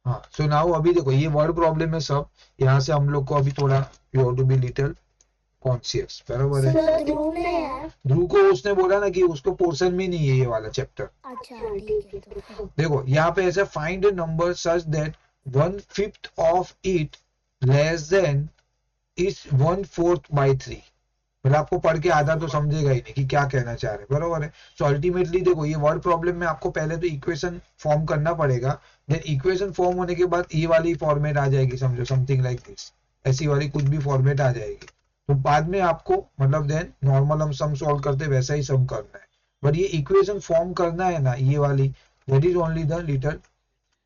हाँ, so now अभी देखो ये वर्ड प्रॉब्लम है सब, यहाँ से हम लोग को अभी थोड़ा you have to be little conscious, बराबर है। सर ध्रुव ने यार, ध्रुव को उसने बोला ना कि उसको पोर्शन में नहीं है ये वाला चैप्टर। अच्छा ठीक है तो फिर देखो यहाँ पे ऐसे find a number such that 1/5 of it less than is 1/4/3। मतलब आपको पढ़ के आधा तो समझेगा ही नहीं कि क्या कहना चाह रहे, बरोबर है। सो अल्टीमेटली देखो ये वर्ड प्रॉब्लम में आपको पहले तो इक्वेशन फॉर्म करना पड़ेगा, देन इक्वेशन फॉर्म होने के बाद ये वाली फॉर्मेट आ जाएगी, समझो समथिंग लाइक दिस, ऐसी वाली कुछ भी फॉर्मेट आ जाएगी। तो बाद में आपको मतलब देन नॉर्मल हम सम सॉल्व करते वैसा ही सम करना है, बट ये इक्वेशन फॉर्म करना है ना ये वाली, that is only the little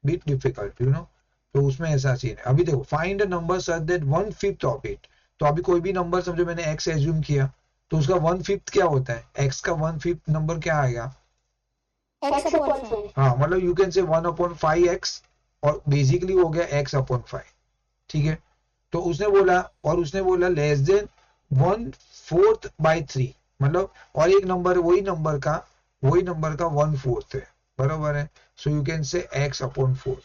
bit difficult you know. तो उसमें ऐसा सीन है। अभी देखो find a number such that 1/5 of it. तो अभी कोई भी नंबर समझो मैंने x एज्यूम किया, तो उसका 1/5 क्या होता है, x का 1/5 नंबर क्या आएगा, x/5। हाँ मतलब यू कैन से 1/5x, और बेसिकली हो गया x/5, ठीक है। तो उसने बोला, और उसने बोला लेस देन 1/4/3, मतलब और एक नंबर वही नंबर का 1/4 है, बराबर है। So you can say x/4,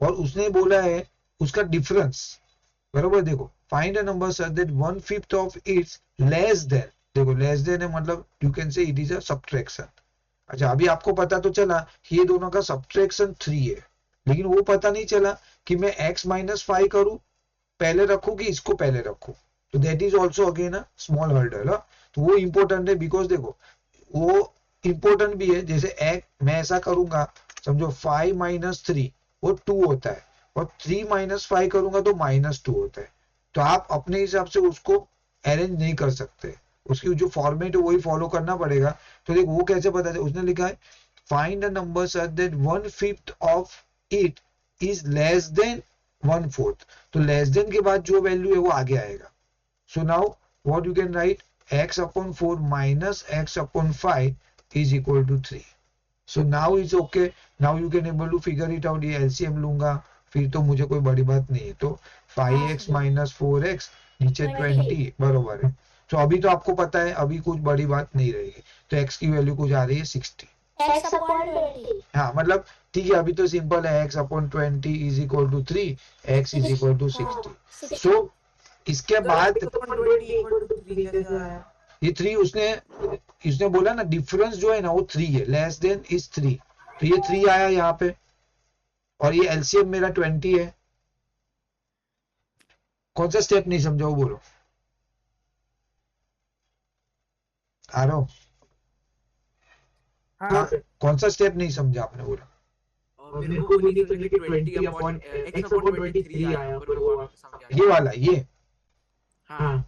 और उसने बोला है उसका डिफरेंस, बराबर। देखो find a number such that 1/5 of its less than, देखो लेस देन है मतलब you can say it is a subtraction. अच्छा अभी आपको पता तो चला कि ये दोनों का सब्ट्रैक्शन 3 है, लेकिन वो पता नहीं चला कि मैं x-5 करूं पहले रखूं कि इसको पहले रखूं। तो that is also again a small hurdle. तो वो इंपॉर्टेंट है, बिकॉज देखो वो इंपॉर्टेंट भी है। जैसे एक मैं ऐसा करूंगा, समझो 5-3 वो 2 होता है, और 3-5 करूंगा तो -2 होता है। तो आप अपने हिसाब से उसको अरेंज नहीं कर सकते, उसकी जो फॉर्मेट है वही फॉलो करना पड़ेगा। तो देख वो कैसे पता चले, उसने लिखा है find a number such that 1/5 of it is less than 1/4। तो लेस देन के बाद जो वैल्यू है वो आगे आएगा। So now what you can write, x/4 minus x/5 is equal to 3. So now it's okay. Now you can able to figure it out. ये LCM लूंगा फिर तो मुझे कोई बड़ी बात नहीं है। तो हाँ 5x सर minus 4x नीचे 20। 20 बरोबर है। तो अभी तो आपको पता है अभी कुछ बड़ी बात नहीं रहेगी। तो x की वैल्यू कुछ आ रही है 60। x/20। हाँ मतलब ठीक है, अभी तो सिंपल है, x/20 is equal to 3, x is equal to 60। So 60। इसके सर बाद x/20 इक्वल टू 3 कैसे आया? ये 3 उसने इसने बोला ना डिफरेंस जो है ना वो 3 है, लेस देन इज 3। तो ये 3 आया यहाँ पे, और ये एलसीएम मेरा 20 है। कौन सा स्टेप नहीं समझा वो बोलो, आ रहा हूँ। हाँ सर। कौन सा स्टेप नहीं समझा आपने, बोला। और मेरे को वो नहीं समझ कि 20 अपॉन x/23 आया, पर वो आप समझ गया। ये वाला ये, हाँ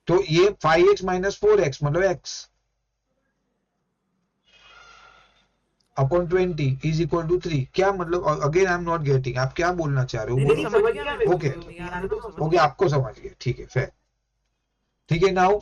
तो ये 5x माइनस 4x मतलब x upon 20 is equal to 3, क्या मतलब, again I am not getting, आप क्या बोलना चाह रहे हो, नहीं नहीं, बोलो। समझ गया मैं, ओके नहीं आ रहा था तो समझ ओके, गया। आपको समझ गया, ठीक है फिर। ठीक है, now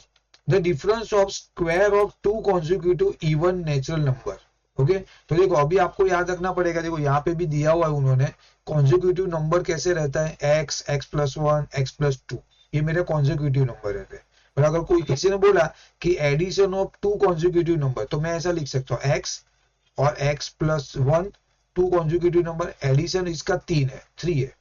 the difference of square of two consecutive even natural number. Okay, तो देखो अभी आपको याद रखना पड़ेगा, देखो यहाँ पे भी दिया हुआ है उन्होंने, कॉन्सिक्यूटिव नंबर कैसे रहता है, x, x+1, x+2, ये मेरे कॉन्सिक्यूटिव नंबर रहते हैं। और अगर कोई किसी ने बोला कि addition of two consecutive number, तो मैं ऐसा लिख सकता हूँ x और x+1, to consecutive number, addition इसका 3 है।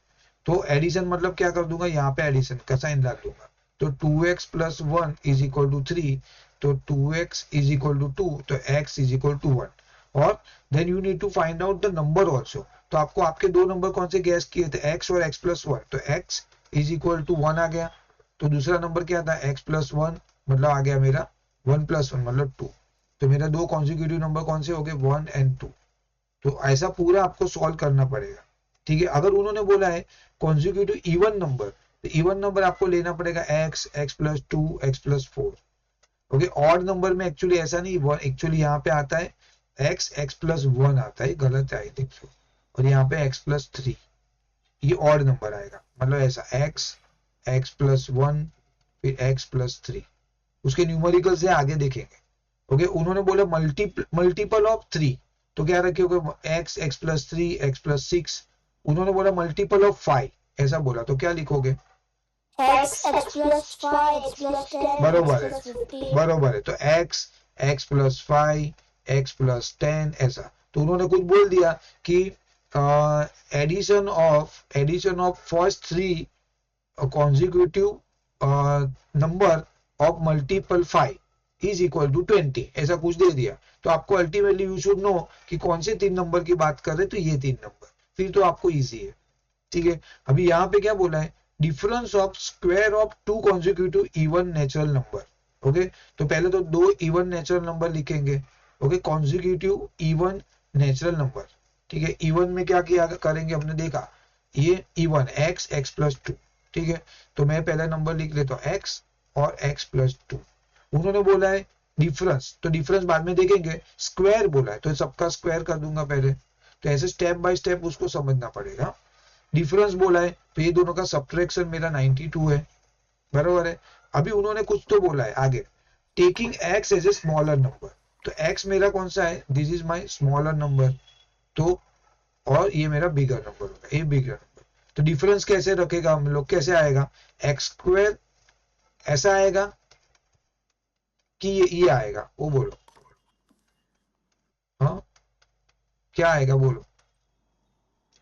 तो एडिशन मतलब क्या कर दूंगा, यहाँ पे एडिशन का साइन डाल दूंगा। तो 2x+1 इज इक्वल टू 3, तो 2x इज इक्वल टू 2, तो x इज इक्वल टू 1। और then you need to find out the number also. तो आपको आपके दो नंबर कौन से गैस किए थे, x और x+1, तो x इज इक्वल टू 1 आ गया। तो दूसरा नंबर क्या था, x+1, मतलब आ गया मेरा 1+1 मतलब 2। तो मेरा दो कॉन्सिक्यूटिव नंबर कौन से हो गए, 1 और 2। तो ऐसा पूरा आपको सॉल्व करना पड़ेगा। ठीक है, अगर उन्होंने बोला है कॉन्सिक्यूटिव इवन नंबर, तो इवन नंबर आपको लेना पड़ेगा x, x+2, x+4। Okay, odd number में एक्चुअली ऐसा नहीं, एक्चुअली यहाँ पे आता है x, x+1 आता है, गलत है आई थिंक सो, और यहाँ पे x+3, ये ऑड नंबर आएगा, मतलब ऐसा x, x+1 फिर x+3। उसके न्यूमेरिकल से आगे देखेंगे। ओके, उन्होंने बोला मल्टीपल ऑफ 3, तो क्या रखोगे, x, x+3, x+6। उन्होंने बोला मल्टीपल ऑफ 5, ऐसा बोला, तो क्या लिखोगे, x+5, x+10, बरोबर है, x+15। बरोबर है। तो x, x+5, x+10 ऐसा। तो उन्होंने कुछ बोल दिया कि addition of first three consecutive number of multiple 5 is equal to 20, ऐसा कुछ दे दिया तो आपको अल्टीमेटली यू शुड नो कि कौन से 3 नंबर की बात कर रहे तो ये 3 नंबर, फिर तो आपको इजी है। ठीक है, अभी यहाँ पे क्या बोला है, difference of square of 2 consecutive even natural number. Okay, तो पहले तो 2 इवन नेचुरल नंबर लिखेंगे। Okay, consecutive even natural number. ठीक है, इवन में क्या किया करेंगे, हमने देखा ये इवन x x प्लस 2। ठीक है, तो मैं पहला नंबर लिख लेता हूँ x और x प्लस 2। उन्होंने बोला है डिफरेंस, तो डिफरेंस बाद में देखेंगे। स्क्वायर बोला है तो सबका स्क्वायर कर दूंगा पहले, तो ऐसे स्टेप बाय स्टेप उसको समझना पड़ेगा। डिफरेंस बोला है तो ये दोनों का सब्ट्रैक्शन मेरा 92 है, बराबर है। अभी उन्होंने कुछ तो बोला है आगे, taking x as a smaller number, तो x मेरा कौन सा है, this is my smaller number, तो और ये मेरा बिगर नंबर होगा, ये बिगर नंबर। तो डिफरेंस कैसे रखेगा हम लोग, कैसे आएगा, एक्स स्क्वायर ऐसा आएगा कि ये आएगा, वो बोलो। हाँ, क्या आएगा बोलो,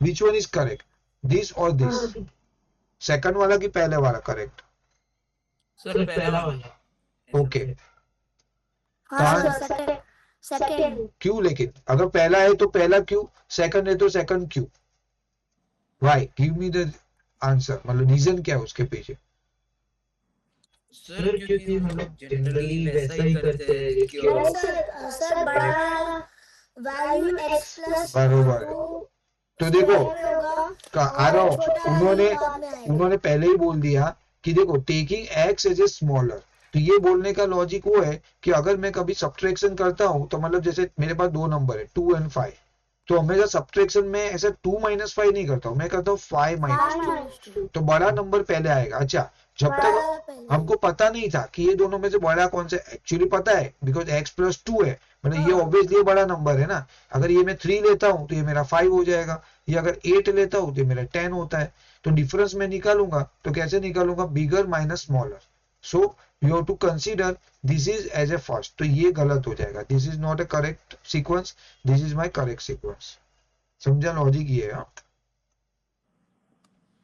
which one is correct, this और दिस, सेकंड वाला कि पहले वाला करेक्ट? सर पहला वाला। ओके, हाँ सर, सेकंड। क्यों, लेकिन अगर पहला है तो पहला क्यों, सेकंड है तो सेकंड क्यों, why, give me the answer, मतलब रीजन क्या है उसके पीछे? सर क्योंकि हम लोग जनरली वैसा ही करते हैं कि सर बड़ा वैल्यू x प्लस बरोबर है। तो देखो आ रहा हूं, उन्होंने पहले ही बोल दिया कि देखो taking x as a smaller, तो ये बोलने का लॉजिक वो है कि अगर मैं कभी सब्ट्रैक्शन करता हूं तो मतलब जैसे मेरे पास 2 नंबर है 2 and 5, तो हमेशा सब्ट्रैक्शन में ऐसा 2 - 5 नहीं करता हूं, मैं करता हूँ 5 - 2, तो बड़ा नंबर पहले आएगा। अच्छा, जब तक हमको पता नहीं था कि ये दोनों में से बड़ा कौन सा, एक्चुअली पता है बिकॉज x प्लस 2 है, मतलब ये ऑब्वियसली बड़ा नंबर है ना। अगर ये मैं 3 लेता हूं तो ये मेरा 5 हो जाएगा, ये अगर 8 लेता हूं तो ये मेरा 10 होता है। तो डिफरेंस में निकालूंगा तो कैसे निकालूंगा, bigger minus smaller, so you have to consider this is as a first, तो ये गलत हो जाएगा, this is not a correct sequence, this is my correct sequence. समझा लॉजिक ये है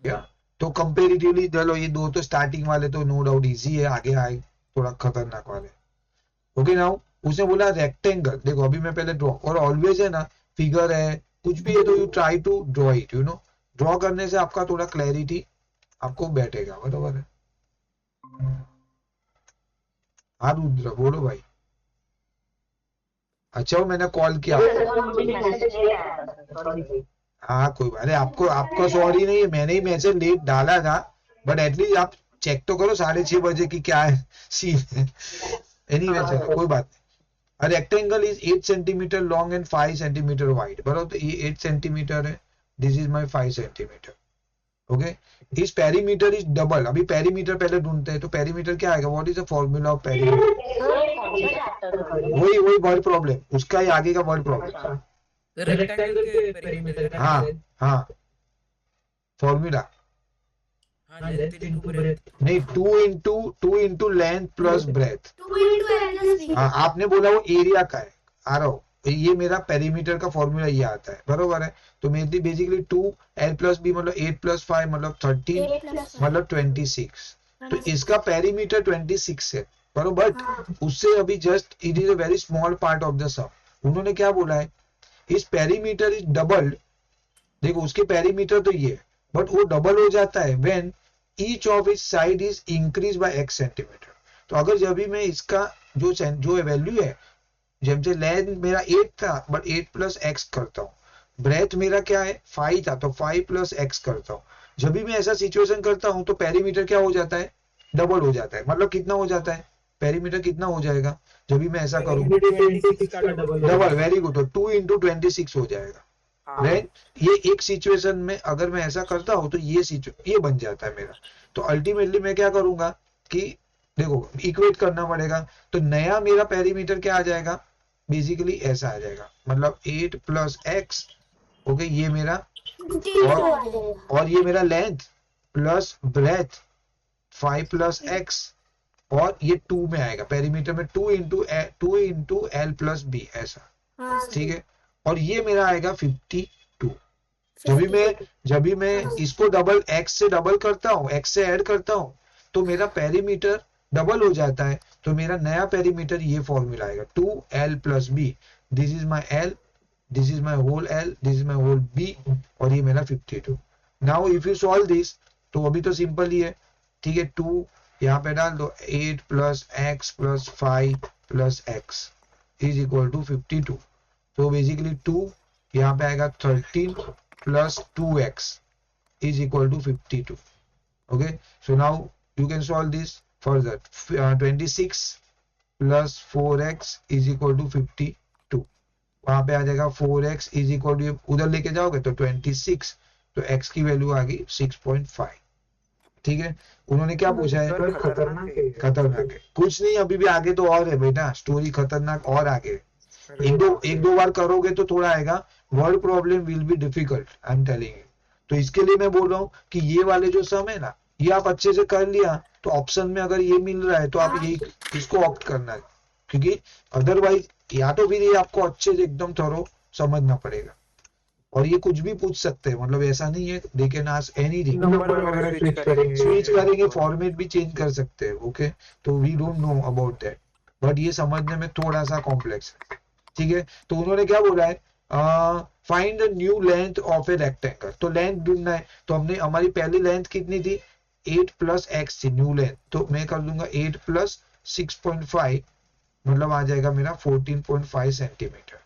क्या? तो कंपेरेटिवली चलो ये दो तो स्टार्टिंग वाले तो नो डाउट इजी है, आगे आए थोड़ा खतरनाक वाले। ओके, नाउ उसने बोला रेक्टेंगल, देखो अभी मैं पहले ड्रॉ, और ऑलवेज है ना फिगर है कुछ भी है तो you try to draw it, you know, draw करने से आपका थोड़ा क्लैरिटी आपको बैठेगा, बराबर है। हाँ रुद्र बोलो भाई। अच्छा वो मैंने कॉल किया, हाँ कोई बात, अरे आपका सॉरी नहीं है, मैंने ही मैसेज लेट डाला था, बट एटलीस्ट आप चेक तो करो 6:30 बजे की क्या है सीन है। एनीवे चलो कोई बात नहीं। A rectangle is 8 centimeter long and 5 centimeter wide, बराबर, तो ये 8 centimeter है, this is my 5 centimeter। Okay, इस पेरीमीटर इज डबल, अभी पेरीमीटर पहले ढूंढते हैं, तो पेरीमीटर क्या आएगा, what is the formula of perimeter, वही वर्ड प्रॉब्लम, उसका ही आगे का वर्ड प्रॉब्लम। रेक्टेंगल के पेरीमीटर का हाँ फॉर्मूला नहीं, 2 into length plus breadth. 2 into l plus b। हाँ, आपने बोला वो एरिया का है, आ रहा हो, ये मेरा पेरीमीटर का फॉर्मूला ये आता है, बरोबर है। तो मेरी बेसिकली 2l प्लस बी मतलब 8 + 5 मतलब 13 मतलब 26, तो इसका पेरीमीटर 26 है, बरोबर। बट उससे अभी just it is a very small part of the sum. उन्होंने क्या बोला है, इस पेरीमीटर इज डबल्ड, देखो उसके पेरीमीटर तो ये, बट वो डबल हो जाता है when each of its side is increase by x centimetre. तो अगर जब भी मैं इसका जो वैल्यू है, जब से लेंथ मेरा 8 था बट 8 + x करता हूँ, ब्रेथ मेरा क्या है 5 था तो 5 + x करता हूँ, जब भी मैं ऐसा सिचुएशन करता हूँ तो पेरीमीटर क्या हो जाता है, डबल हो जाता है। मतलब कितना हो जाता है, पेरीमीटर कितना हो जाएगा जब भी मैं ऐसा करूँ, डबल, वेरी गुड, तो 2 × 26 हो जाएगा। राइट, ये एक सिचुएशन में अगर मैं ऐसा करता हूं तो ये बन जाता है मेरा। तो अल्टीमेटली मैं क्या करूंगा कि देखो इक्वेट करना पड़ेगा, तो नया मेरा पेरीमीटर क्या आ जाएगा, बेसिकली ऐसा आ जाएगा, मतलब 8 + x, ओके, ये मेरा और ये मेरा लेंथ प्लस ब्रेथ 5 + x, और ये 2 में आएगा पेरीमीटर में 2 × l + b, ऐसा, ठीक है। और ये मेरा आएगा 52, जब भी मैं इसको डबल x से डबल करता हूँ, x से ऐड करता हूँ, तो मेरा पेरीमीटर डबल हो जाता है। तो मेरा नया पेरीमीटर ये फॉर्मूला आएगा 2l plus B. This is my l, this is my whole l, this is my whole b, और ये मेरा 52। Now if you solve this, तो अभी तो सिंपल ही है, ठीक है। 2 यहाँ पे डाल दो, 8 plus X plus 5 plus X is equal to 52। तो बेसिकली 2 यहाँ पे आएगा 13 plus 2x is equal to 52. Okay, so now you can solve this further. 26 plus 4x is equal to 52. वहां पे आ जाएगा 4x is equal to, उधर लेके जाओगे तो 26, तो x की वैल्यू आ गई 6.5। ठीक है, उन्होंने क्या पूछा है? खतरनाक है। कुछ नहीं, अभी भी आगे तो और है बेटा, स्टोरी खतरनाक और आगे। एक दो बार करोगे तो थोड़ा आएगा। Word problem will be difficult, I am telling you. तो इसके लिए मैं बोल रहा हूँ कि ये वाले जो सम है ना, ये आप अच्छे से कर लिया तो ऑप्शन में अगर ये मिल रहा है तो आप यही इसको ऑप्ट करना है, क्योंकि अदरवाइज या तो फिर ये आपको अच्छे से एकदम थोरो समझना पड़ेगा। और ये कुछ भी पूछ सकते हैं, मतलब ऐसा नहीं है, they can ask anything. Switch करेंगे, फॉर्मेट भी चेंज कर सकते हैं। ओके, तो we don't know about that, but ये समझने में थोड़ा सा कॉम्प्लेक्स है। ठीक है, तो उन्होंने क्या बोला है? Find the new length of a rectangle. तो लेंथ ढूंढना है, तो हमने, हमारी पहली लेंथ कितनी थी? 8 प्लस एक्स थी न्यू लेंथ। तो मैं कर दूंगा 8 प्लस 6.5, मतलब आ जाएगा मेरा 14.5 सेंटीमीटर।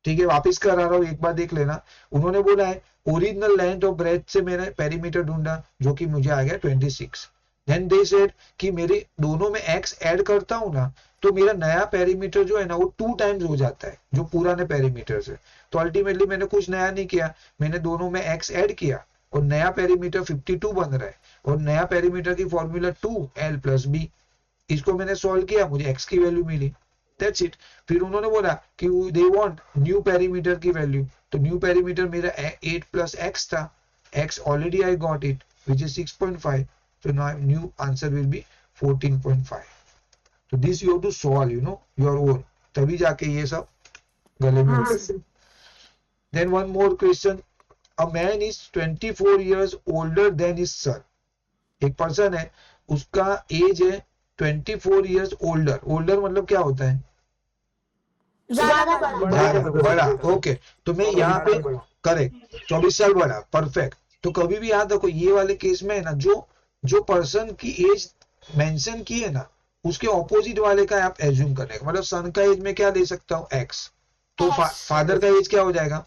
ठीक है, वापिस करा रहा हूँ, एक बार देख लेना। उन्होंने बोला है ओरिजिनल लेंथ और ब्रेथ से मैंने पेरीमीटर ढूंढा, जो कि मुझे आ गया 26। देन दे सेड कि मेरे दोनों में x ऐड करता हूं ना, तो मेरा नया पेरीमीटर जो है ना, वो 2 टाइम्स हो जाता है जो पुराने पेरीमीटर से। तो अल्टीमेटली मैंने कुछ नया नहीं किया, मैंने दोनों में x ऐड किया और नया पेरीमीटर 52 बन रहा है। और नया पेरीमीटर की फॉर्मूला 2l प्लस बी। इसको मैंने सॉल्व किया, मुझे x की वैल्यू मिली, दैट्स इट। फिर उन्होंने बोला कि दे वांट न्यू पेरीमीटर की वैल्यू। तो न्यू पेरीमीटर मेरा 8 प्लस x था, x already I got it which is 6.5। So now new answer will be 14.5. So this you have to solve, you know, your own. तभी जाके ये सब गले में होता है। Then one more question. A man is 24 years older than his son. एक person है, उसका एज है 24 years older. Older मतलब क्या होता है? ज्यादा बड़ा। ओके, तो मैं यहाँ पे करेक्ट 24 साल बड़ा, परफेक्ट। तो कभी भी याद रखो, ये वाले केस में है ना, जो पर्सन की एज मेंशन की है ना, उसके ऑपोजिट वाले का आप एज्यूम करने का, मतलब सन का एज में क्या ले सकता हूँ? x। तो फादर का एज क्या हो जाएगा?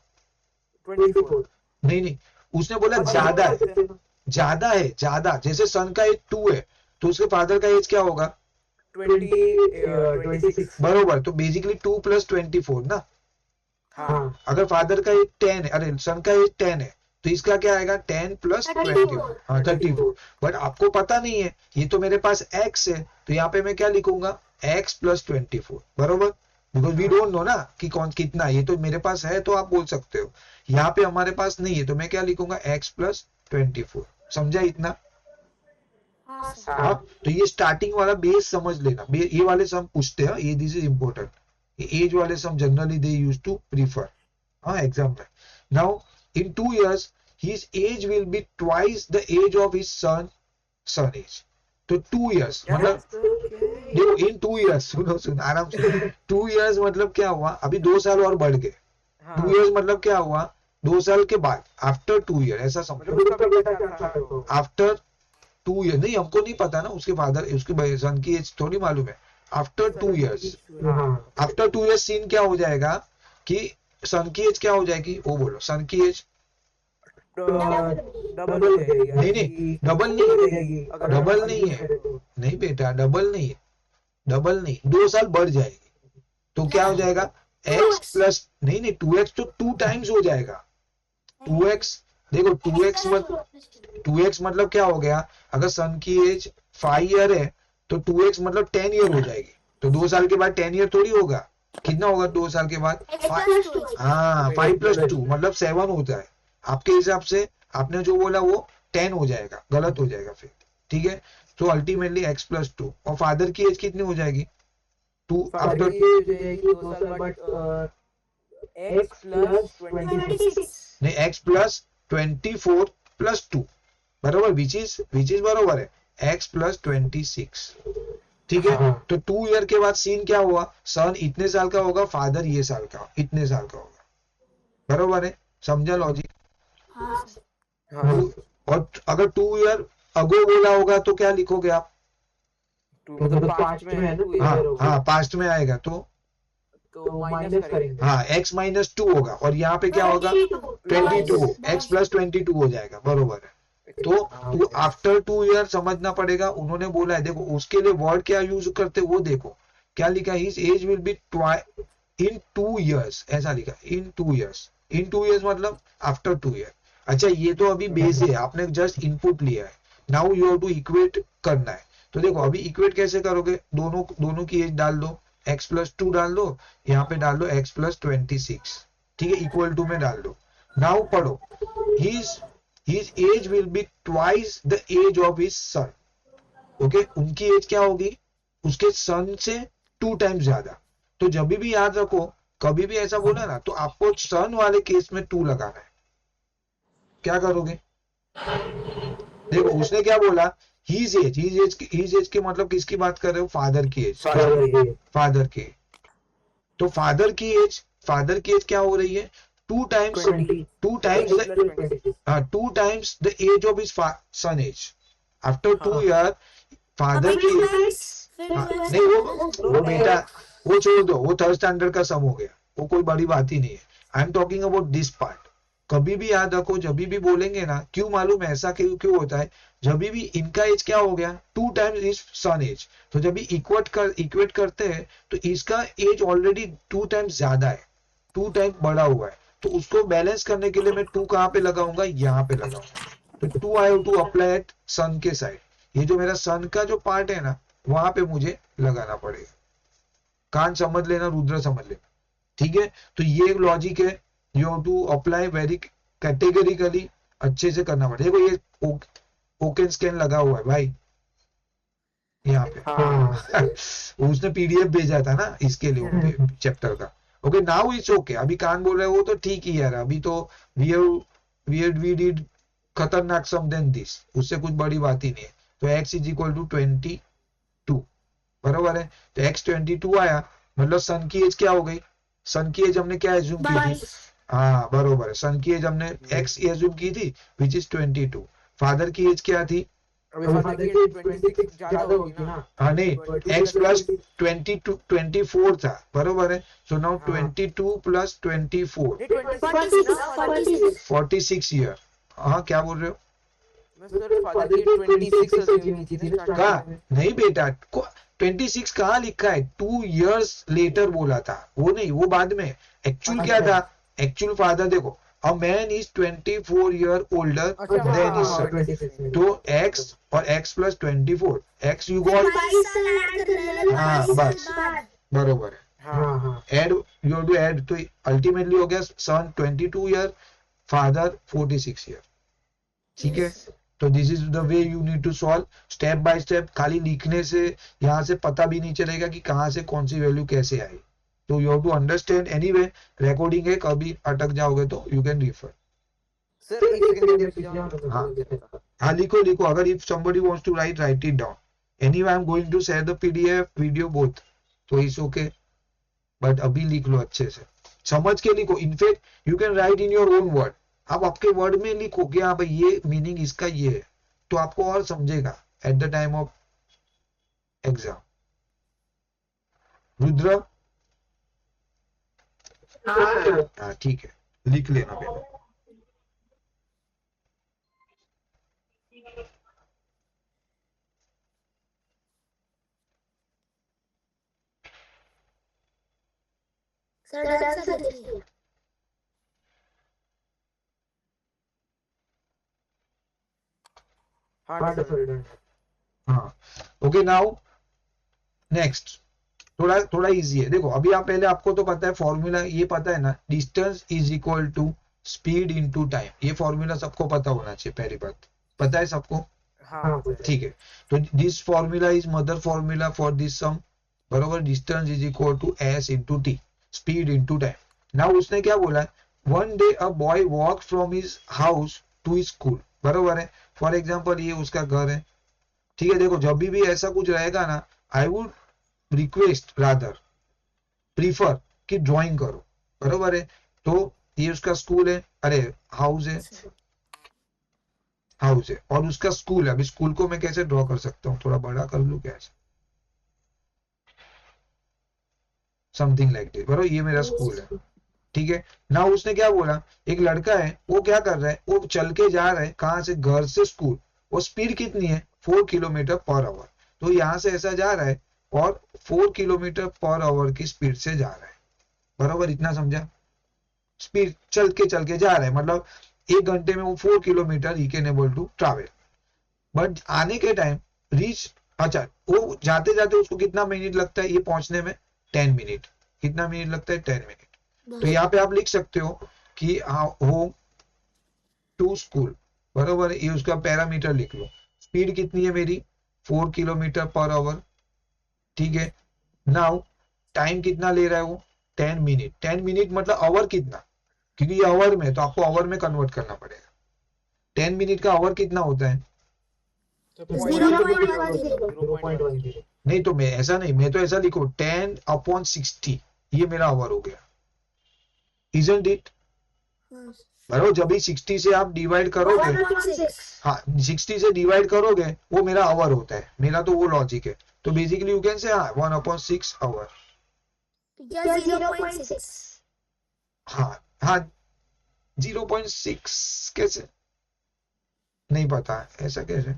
24। नहीं, उसने बोला ज्यादा है, ज्यादा। जैसे सन का एज 2 है, तो उसके फादर का एज क्या होगा? 26। बरोबर। तो बेसिकली 2 प्लस 24 ना। हाँ, अगर फादर का एज 10 है, अरे सन का एज 10 है, तो इसका क्या आएगा? 10 प्लस 24, हाँ 34। बट आपको पता नहीं है, ये तो मेरे पास x है, तो यहाँ पे मैं क्या लिखूंगा? x प्लस 24, बरोबर। बिकॉज वी डोंट नो ना कि कौन कितना, ये तो मेरे पास है तो आप बोल सकते हो। यहाँ पे हमारे पास नहीं है, तो मैं क्या लिखूंगा? x plus 24। समझा इतना? हाँ, तो ये स्टार्टिंग वाला बेस समझ लेना। ये वाले सम पूछते हैं, ये दिस इज इम्पोर्टेंट। ये एज वाले sum generally they use to prefer, हाँ, एग्जाम में। Now in 2 years his age will be twice the age of his son age। तो 2 years मतलब देखो, in 2 years, सुनो आराम से। 2 years मतलब क्या हुआ? अभी 2 साल और बढ़ गए। 2 years मतलब क्या हुआ? 2 साल के बाद, आफ्टर 2 year, ऐसा समझो। आफ्टर 2 years नहीं, हमको नहीं पता ना, उसके फादर, उसके सन की एज थोड़ी मालूम है। After 2 years, after 2 years scene क्या हो जाएगा कि सन की एज क्या हो जाएगी? वो बोलो, सन की एज डबल हो जाएगी। नहीं, डबल नहीं है, नहीं बेटा, डबल नहीं, 2 साल बढ़ जाएगी। तो क्या हो जाएगा? x प्लस, नहीं 2x, तो 2 टाइम्स हो जाएगा। 2x, देखो 2x मतलब क्या हो गया? अगर सन की एज 5 ईयर है, तो 2x मतलब 10 ईयर हो जाएगी। तो 2 साल के बाद 10 ईयर थोड़ी होगा, कितना होगा 2 साल के बाद? हाँ, 5 प्लस 2 मतलब 7 होता है। आपके हिसाब से आपने जो बोला वो 10 हो जाएगा, गलत हो जाएगा फिर। ठीक है, तो अल्टीमेटली x प्लस 2। और फादर की एज कितनी हो जाएगी? 2 आफ्टर, x प्लस 26। नहीं x प्लस 24 प्लस 2 बराबर, विच इज बराबर है x प्लस 26, ठीक है। हाँ। तो 2 ईयर के बाद सीन क्या हुआ, सन इतने साल का होगा, फादर ये साल का इतने साल का होगा, बराबर है, समझा लॉजिक। हाँ सर। हाँ और अगर 2 ईयर अगो बोला होगा तो क्या लिखोगे आप, टू मतलब पास्ट में है ना, टू हाँ ईयर होगा हाँ पास्ट में आएगा तो माइनस करेंगे। हाँ x माइनस 2 होगा, और यहाँ पे क्या होगा 22, x प्लस 22 हो जाएगा, बरोबर है। तो आफ्टर 2 ईयर समझना पड़ेगा, उन्होंने बोला है, देखो उसके लिए वर्ड क्या यूज करते वो देखो, क्या लिखा, his age will be in 2 years, ऐसा लिखा, इन 2 ईयर्स, इन 2 ईयर्स मतलब आफ्टर 2 ईयर। अच्छा ये तो अभी बेस है, आपने जस्ट इनपुट लिया है, now you have to equate करना है। तो देखो अभी इक्वेट कैसे करोगे, दोनों की एज डाल दो, x प्लस 2 डाल दो, यहाँ पे डाल दो x प्लस 26, ठीक है, इक्वल टू में डाल दो। नाउ पढ़ो, his age will be twice the age of his son, okay उनकी एज क्या होगी, उसके सन से 2 टाइम्स ज्यादा। तो जब भी याद रखो, कभी भी ऐसा बोला ना तो आपको सन वाले केस में 2 लगाना है। क्या करोगे, देखो उसने क्या बोला, हीज एज के मतलब किसकी बात कर रहे हो, फादर की एज, फादर की। तो फादर की एज क्या हो रही है, 2 times 2 times the age of his son age. After 2 year father की नहीं, वो बेटा वो छोड़ दो, वो थर्ड स्टैंडर्ड का सम हो गया, वो कोई बड़ी बात ही नहीं है। I am talking about this part. कभी भी याद रखो, जब भी बोलेंगे ना, क्यों मालूम ऐसा क्यों होता है, जब भी इनका एज क्या हो गया 2 टाइम्स इज सन एज, तो जब भी इक्वेट करते हैं तो इसका एज ऑलरेडी 2 टाइम्स ज्यादा है, 2 टाइम्स बड़ा हुआ है, तो उसको बैलेंस करने के लिए मैं 2 कहाँ पे लगाऊंगा, यहाँ पे लगाऊंगा। तो 2 I have to apply at son के साइड, ये जो मेरा सन का जो पार्ट है ना वहां पे मुझे लगाना पड़ेगा। कान समझ लेना, रुद्र समझ लेना, ठीक है। तो ये एक लॉजिक है, you have to apply very categorically, अच्छे से करना पड़ेगा। देखो ये ओकेन स्कैन लगा हुआ है भाई यहाँ पे उसने पीडीएफ भेजा था ना इसके लिए चैप्टर का। ओके नाउ इट्स ओके, अभी कान बोल रहे हो तो ठीक ही यार, अभी तो वी डिड खतरनाक सम देन दिस, उससे कुछ बड़ी बात ही नहीं है। तो x इज इक्वल टू 22, बराबर है। तो x 22 आया, मतलब सन की एज क्या हो गई, सन की एज हमने क्या एज्यूम की थी, हाँ बरोबर है, सन की एज हमने x एज्यूम की थी विच इज 22। फादर की एज क्या थी, हाँ नहीं x प्लस 24 था, बरोबर है। So now 22 plus 24 46 year. हाँ क्या बोल रहे हो, कहा नहीं बेटा 26 कहाँ लिखा है, 2 इयर्स लेटर बोला था, वो नहीं, वो बाद में। एक्चुअल क्या था, एक्चुअल फादर देखो, a man is 24 year older than his son, तो x और x plus 24, x you got, हाँ बस बरोबर है, add you have to add, तो अल्टीमेटली हो गया सन 22 ईयर, फादर 46 ईयर, ठीक है। तो this is the way you need to solve, step by step. खाली लिखने से यहाँ से पता भी नहीं चलेगा कि कहाँ से कौन सी वैल्यू कैसे आई, तो you have to understand. Anyway recording है, कभी अटक जाओगे तो यू कैन रिफर। हाँ लिखो, अगर if somebody wants to write it down. Anyway, I'm going to share the PDF video both, तो इट्स ओके, बट अभी लिख लो अच्छे से, समझ के लिखो। In fact you can write in your own word, आप आपके वर्ड में लिखो कि हाँ भाई ये मीनिंग इसका ये है, तो आपको और समझेगा at the time of exam. Rudra हाँ ठीक है, लिख लेना पहले। सर डांस कर दीजिए। हाँ ओके नाउ नेक्स्ट थोड़ा इजी है। देखो अभी आप पहले, आपको तो पता है फॉर्मूला, ये पता है ना, distance is equal to speed into time, ये फॉर्मूला सबको पता होना चाहिए, पहली बात पता है सबको, ठीक है। तो this formula is mother formula for this sum, बरोबर। Distance is equal to S into T, speed into time. Now उसने क्या बोला, one day a boy walk from his house to his school, बरोबर है। फॉर एग्जाम्पल ये उसका घर है, ठीक है। देखो जब भी ऐसा कुछ रहेगा ना, I would request rather prefer कि ड्राइंग करो, बरोबर है। तो ये उसका स्कूल है, अरे हाउस है, हाउस है, और उसका स्कूल है। अभी स्कूल को मैं कैसे ड्रॉ कर सकता हूँ, थोड़ा बड़ा कर लू क्या, समथिंग लाइक दिस, बरोबर। ये मेरा स्कूल है, ठीक है ना। उसने क्या बोला, एक लड़का है, वो क्या कर रहा है, वो चल के जा रहा है, कहां से, घर से स्कूल। वो स्पीड कितनी है, 4 किलोमीटर पर आवर। तो यहां से ऐसा जा रहा है और 4 किलोमीटर पर आवर की स्पीड से जा रहा है, बरोबर। इतना समझा, स्पीड चल के जा रहा है, मतलब 1 घंटे में वो 4 किलोमीटर ही can able to travel. But आने के टाइम रीच, अच्छा वो जाते जाते उसको कितना मिनट लगता है ये पहुंचने में, 10 मिनट। कितना मिनट लगता है, 10 मिनट। तो यहाँ पे आप लिख सकते हो कि होम टू स्कूल, बरोबर है। ये उसका पैरामीटर लिख लो, स्पीड कितनी है मेरी, 4 किलोमीटर पर आवर, ठीक है। नाउ टाइम कितना ले रहा है वो, 10 मिनट। 10 मिनट मतलब आवर कितना, क्योंकि ये आवर में, तो आपको आवर में कन्वर्ट करना पड़ेगा। 10 मिनट का आवर कितना होता है, तो 0.10 0.10। नहीं तो मैं ऐसा नहीं, मैं तो ऐसा लिखो 10/60, ये मेरा आवर हो गया, इजंट इट, बराबर। जब भी 60 से आप डिवाइड करोगे, 1.6 हाँ 60 से डिवाइड करोगे वो मेरा आवर होता है, मेरा तो वो लॉजिक है। तो बेसिकली यू कैन से, हाँ 1/6 आवर। या 0.6 हाँ हाँ 0.6 कैसे, नहीं पता ऐसा कैसे,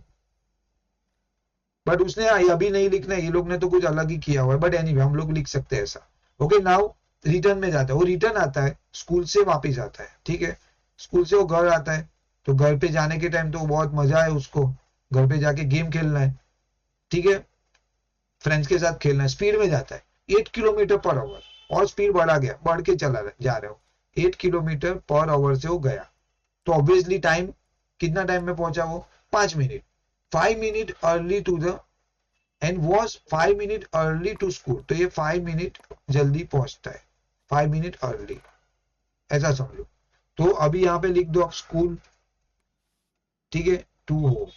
बट उसने अभी नहीं लिखना है, ये लोग ने तो कुछ अलग ही किया हुआ है, बट एनीवे हम लोग लिख सकते हैं ऐसा। ओके नाउ रिटर्न में जाता है, वो रिटर्न आता है, स्कूल से वापस आता है, ठीक है। स्कूल से वो घर आता है, तो घर पे जाने के टाइम तो बहुत मजा है उसको, घर पे जाके गेम खेलना है, ठीक है, फ्रेंड्स के साथ खेलना है। स्पीड में जाता है 8 किलोमीटर पर आवर, और स्पीड बढ़ा गया, बढ़ के चला जा रहे हो, 8 किलोमीटर पर आवर से वो गया। तो ऑब्वियसली टाइम, कितना टाइम में पहुंचा वो, 5 minute, 5 minute early to the, and was 5 minute early to school. तो ये 5 मिनट जल्दी पहुंचता है, 5 मिनट अर्ली, ऐसा समझो। तो अभी यहाँ पे लिख दो आप स्कूल, ठीक है, टू हो।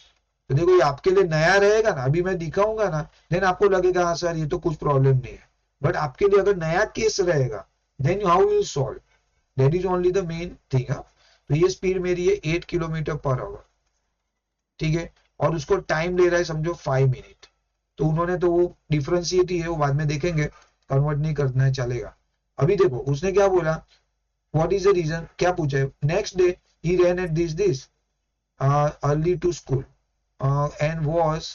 तो देखो ये आपके लिए नया रहेगा ना, अभी मैं दिखाऊंगा ना, देन आपको लगेगा हाँ सर ये तो कुछ प्रॉब्लम नहीं है। बट आपके लिए अगर नया केस रहेगा, then how will solve, that is only the main thing. तो ये स्पीड मेरी है 8 किलोमीटर पर आवर, ठीक है, और उसको टाइम ले रहा है समझो 5 मिनट। तो उन्होंने तो वो डिफरेंशिएट ही है, वो बाद में देखेंगे, कन्वर्ट नहीं करना है, चलेगा। अभी देखो उसने क्या बोला, व्हाट इज द रीजन, क्या पूछा है, next day he ran at this early to school and was,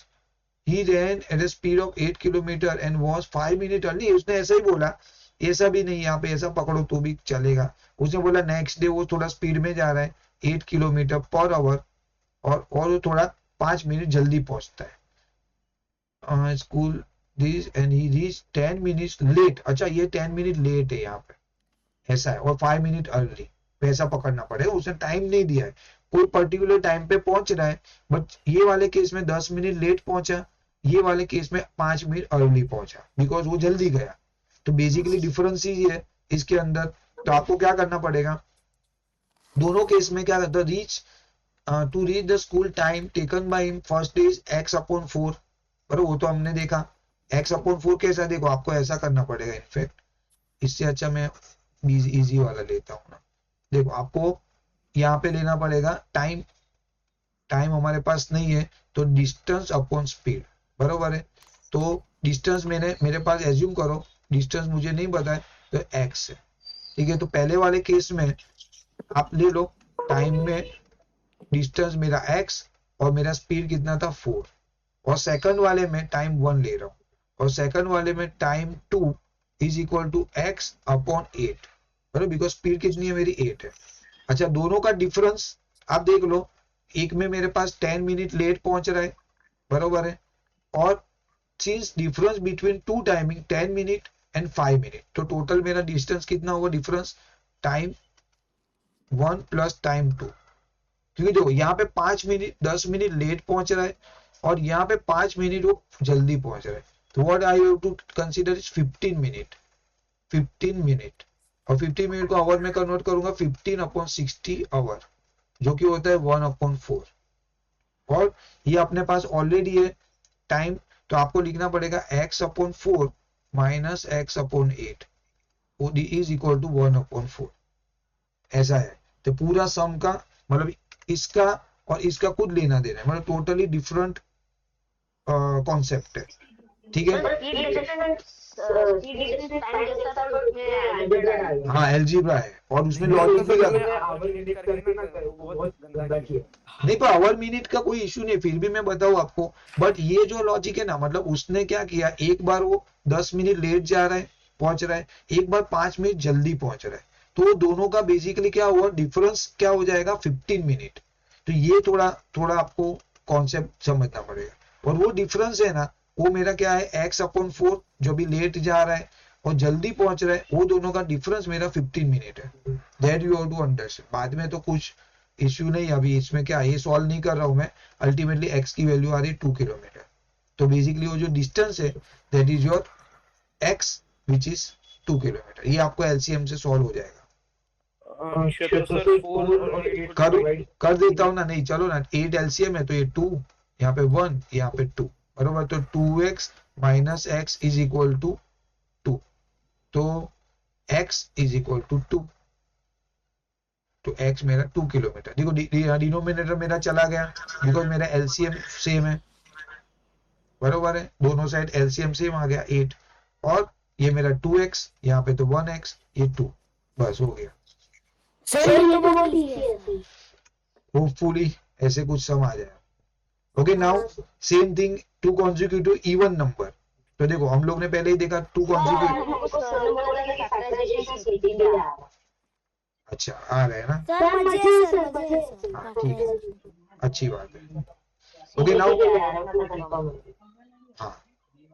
he ran at a speed of 8 kilometre and was 5 minute early. उसने ऐसा ही बोला, ऐसा भी नहीं, यहाँ पे ऐसा पकड़ो तो भी चलेगा। उसने बोला नेक्स्ट डे वो थोड़ा स्पीड में जा रहा है 8 किलोमीटर पर आवर, और वो थोड़ा 5 मिनट जल्दी पहुंचता है school this, and he reach 10 minutes late. अच्छा ये 10 मिनट लेट है यहाँ पे, ऐसा है, और 5 मिनट अर्ली, वैसा पकड़ना पड़ेगा। उसने टाइम नहीं दिया है, कोई पर्टिकुलर टाइम पे पहुंच रहा है, बट ये वाले केस में 10 मिनट लेट पहुंचा, ये वाले केस में 5 मिनट अर्ली पहुंचा, बिकॉज वो जल्दी गया। तो बेसिकली डिफरेंस ही है इसके अंदर। तो आपको क्या करना पड़ेगा, दोनों केस में क्या करता, reach to reach the school time taken by him first is x/4, पर वो तो हमने देखा, x/4 कैसा, देखो आपको ऐसा करना पड़ेगा। इनफैक्ट इससे अच्छा मैं इजी वाला लेता हूँ ना। देखो आपको यहाँ पे लेना पड़ेगा टाइम, टाइम हमारे पास नहीं है, तो डिस्टेंस अपॉन स्पीड, बरोबर है। तो डिस्टेंस मैंने, मेरे पास एज्यूम करो डिस्टेंस मुझे नहीं पता है, तो x है, ठीक है। तो पहले वाले केस में आप ले लो, टाइम में डिस्टेंस मेरा x और मेरा स्पीड कितना था 4, और सेकंड वाले में टाइम 1 ले रहा हूँ, और सेकंड वाले में time 2 is equal to x/8, बराबर, बिकॉज स्पीड कितनी है मेरी 8 है। अच्छा दोनों का डिफरेंस आप देख लो, एक में मेरे पास 10 मिनट लेट पहुंच रहा है, बरोबर है, और since difference between two timing 10 minute and 5 minute, तो टोटल मेरा डिस्टेंस कितना होगा, डिफरेंस टाइम 1 प्लस टाइम 2। क्योंकि देखो यहाँ पे 5 मिनट 10 मिनट लेट पहुंच रहा है, और यहाँ पे 5 मिनट वो जल्दी पहुंच रहा है। तो what I have to consider is 15 minute, 15 minute, और 50 मिनट को आवर में कन्वर्ट करूंगा 15/60 आवर, जो कि होता है 1/4। और ये अपने पास ऑलरेडी है टाइम, तो आपको लिखना पड़ेगा x/4 minus x/8 is equal to 1/4। ऐसा है। तो पूरा सम का मतलब इसका और इसका कुछ लेना देना है, मतलब टोटली डिफरेंट कॉन्सेप्ट है, ठीक है। हाँ एल्जीब्रा है और उसमें लॉजिक भी नहीं, पर आवर मिनट का कोई इशू नहीं, फिर भी मैं बताऊं आपको। बट ये जो लॉजिक है ना, मतलब उसने क्या किया, एक बार वो 10 मिनट लेट जा रहा है पहुंच रहा है, एक बार 5 मिनट जल्दी पहुंच रहा है, तो दोनों का बेसिकली क्या हुआ, डिफरेंस क्या हो जाएगा 15 मिनट। तो ये थोड़ा थोड़ा आपको कॉन्सेप्ट समझना पड़ेगा। और वो डिफरेंस है ना, वो मेरा क्या है x/4, जो भी लेट जा रहा है और जल्दी पहुंच रहा है, वो दोनों का डिफरेंस मेरा 15 मिनट है। That you have to understand. बाद में तो कुछ इश्यू नहीं, अभी इसमें क्या ये सॉल्व नहीं कर रहा हूं मैं। अल्टीमेटली x की वैल्यू आ रही है 2 किलोमीटर, तो बेसिकली वो जो डिस्टेंस है that is your x which is 2 kilometre. ये आपको एलसीएम से सॉल्व हो जाएगा। कर देता हूँ ना, नहीं चलो ना, 8 एलसीएम है तो ये 2, यहाँ पे 1, यहाँ पे 2, बरोबर। तो 2x minus x is equal to 2, तो x इज इक्वल टू 2, तो x मेरा 2 किलोमीटर। देखो डिनोमिनेटर मेरा चला गया बिकॉज मेरा एलसीएम सेम है, बरोबर है, दोनों साइड एलसीएम सेम आ गया 8, और ये मेरा 2x, यहाँ पे तो 1x, ये 2, बस हो गया। होपफुली ऐसे कुछ सम आ जाए। Okay, now same thing to consecutive even number. तो देखो हम लोग ने पहले ही देखा टू कॉन्जिक्यूटिव, अच्छा आ रहा है ना, सर मुझे हाँ ठीक है, अच्छी बात है। ओके नाउ, हाँ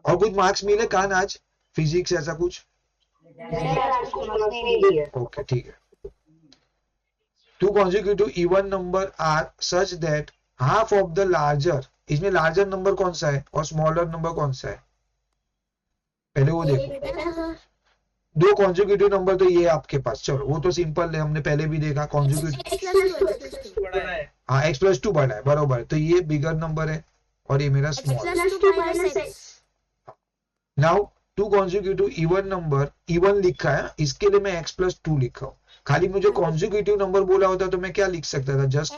और कुछ मार्क्स मिले कान आज फिजिक्स ऐसा कुछ? ओके ठीक है। Two consecutive even number are such that half of the larger, इसमें लार्जर नंबर कौन सा है और स्मॉलर नंबर कौन सा है, पहले वो देखो। दो कॉन्जिक्यूटिव नंबर तो ये आपके पास, चलो वो तो सिंपल है, हमने पहले भी देखा कॉन्जिक्यूटिव, हाँ x+2 बड़ा है, बरोबर। तो ये बिगर नंबर है और ये मेरा small. Now to consecutive even number, even लिखा है, इसके लिए मैं x+2 लिखा हूं। खाली मुझे कॉन्जिक्यूटिव नंबर बोला होता तो मैं क्या लिख सकता था, जस्ट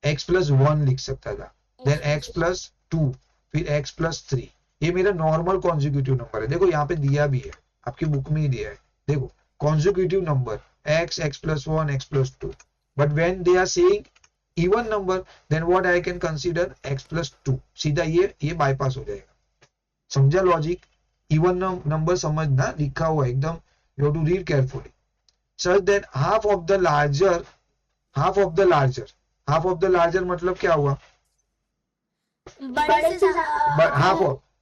x+1 लिख सकता था, देन x+2, फिर x+3। ये मेरा नॉर्मल कॉन्जिक्यूटिव नंबर है। देखो यहाँ पे दिया भी है, आपकी बुक में ही दिया है, देखो consecutive number x, x+1, x+2, but when they are saying even number then what I can consider x+2, सीधा ये बाईपास हो जाएगा। समझा लॉजिक? इवन नंबर समझना, लिखा हुआ एकदम, you have to read carefully, such that half of the larger मतलब क्या हुआ,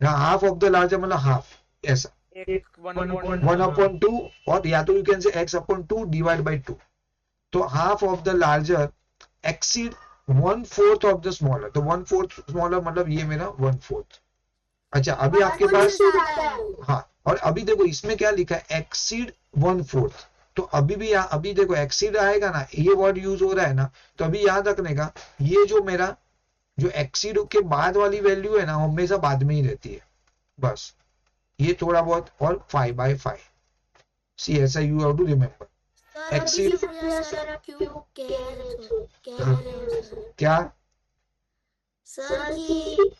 हाफ ऑफ द लार्जर मतलब हाफ, ऐसा 1/2, और या तो you can say x/2 divide by 2। तो half of the larger exceed 1/4 of the smaller, तो 1/4 स्मॉलर मतलब ये मेरा 1/4। अच्छा अभी आपके पास, हाँ और अभी देखो इसमें क्या लिखा है, एक्सीड 1/4। तो अभी भी अभी देखो एक्सीड आएगा ना, ये वर्ड यूज हो रहा है ना, तो अभी याद रखने का, ये जो मेरा जो एक्सीड के बाद वाली वैल्यू है ना, हमेशा बाद में ही रहती है, बस ये थोड़ा बहुत, और 5/5, सी ऐसा you have to remember. Exceed क्या सर की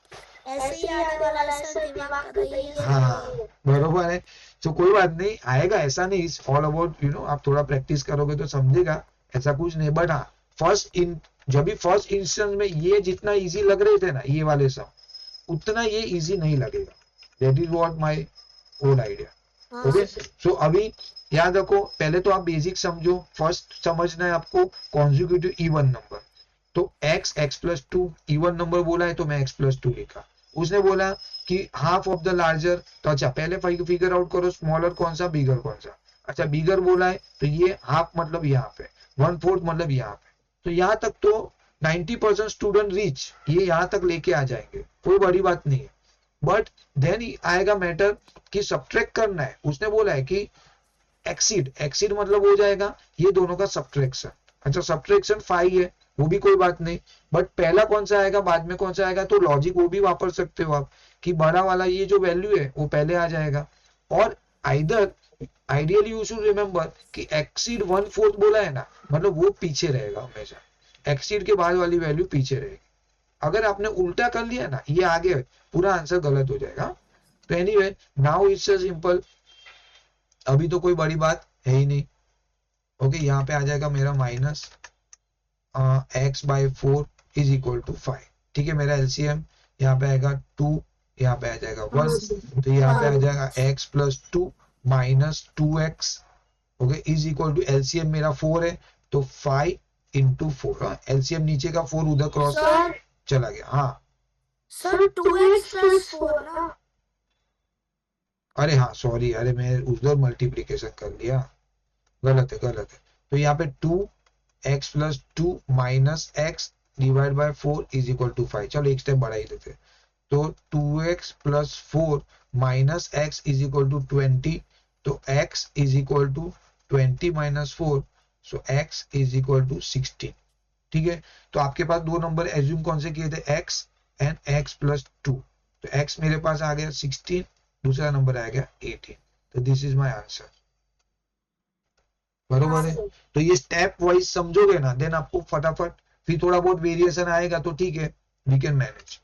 ऐसे ही आने वाला सर दिमाग कर रही है। हाँ बरोबर है, तो कोई बात नहीं, आएगा, ऐसा नहीं, it's all about you know, आप थोड़ा प्रैक्टिस करोगे तो समझेगा, ऐसा कुछ नहीं। बट हाँ जब भी फर्स्ट इंस्टेंस में ये जितना इजी लग रहे थे ना ये वाले सब, उतना ये इजी नहीं लगेगा। That is what my whole idea. Okay, so अभी याद रखो, पहले तो आप बेसिक समझो, फर्स्ट समझना है आपको कॉन्जिक्यूटिव इवन नंबर। तो x, x+2 इवन नंबर बोला है तो मैं x+2 लिखा। उसने बोला कि हाफ ऑफ द लार्जर, तो अच्छा पहले फिगर आउट करो स्मॉलर कौन सा, बिगर कौन सा। अच्छा बिगर बोला है तो ये हाफ मतलब यहाँ पे, 1/4 मतलब यहाँ पे। तो यहाँ तक तो 90% स्टूडेंट रीच, ये यहाँ तक लेके आ जाएंगे, कोई बड़ी बात नहीं है। बट देन आएगा मैटर कि सब्ट्रैक्ट करना है। उसने बोला है कि एक्सीड, एक्सीड मतलब हो जाएगा ये दोनों का सब्ट्रैक्शन। अच्छा सब्ट्रैक्शन 5 है, वो भी कोई बात नहीं, बट पहला कौन सा आएगा बाद में कौन सा आएगा, तो लॉजिक वो भी वापर सकते हो आप कि बड़ा वाला ये जो वैल्यू है वो पहले आ जाएगा। और either ideally you should remember कि एक्सीड 1/4 बोला है ना, मतलब वो पीछे रहेगा हमेशा, एक्सीड के बाद वाली वैल्यू पीछे रहेगी। अगर आपने उल्टा कर लिया ना ये आगे, पूरा आंसर गलत हो जाएगा। तो एनीवे नाउ इट्स सिंपल, अभी तो कोई बड़ी बात है ही नहीं। ओके यहाँ पे आ जाएगा मेरा minus x/4 is equal to 5। ठीक है, मेरा एलसीएम यहाँ पे आएगा 2, यहाँ पे आ जाएगा 1, तो यहाँ पे आ जाएगा x + 2 minus 2x। Okay is equal to LCM मेरा 4 है, तो 5 × 4। एलसीएम नीचे का 4 उधर क्रॉस सर चला गया। हाँ सर 2x + 4 ना। अरे हाँ सॉरी, अरे मैं उधर मल्टीप्लीकेशन कर लिया, गलत है गलत है। तो यहाँ पे 2x + 2 minus x divide by 4 is equal to 5। चलो एक स्टेप बढ़ा ही देते, तो 2x + 4 minus x is equal to 20, तो x is equal to 20 - 4, so x is equal to 16। ठीक है, तो आपके पास दो नंबर एज्यूम कौन से किए थे, x एंड x + 2, तो x मेरे पास आ गया 16, दूसरा नंबर आ गया 18, तो दिस इज माय आंसर। बरोबर है, तो ये स्टेप वाइज समझोगे ना देन आपको फटाफट, फिर थोड़ा बहुत वेरिएशन आएगा तो ठीक है, we can manage.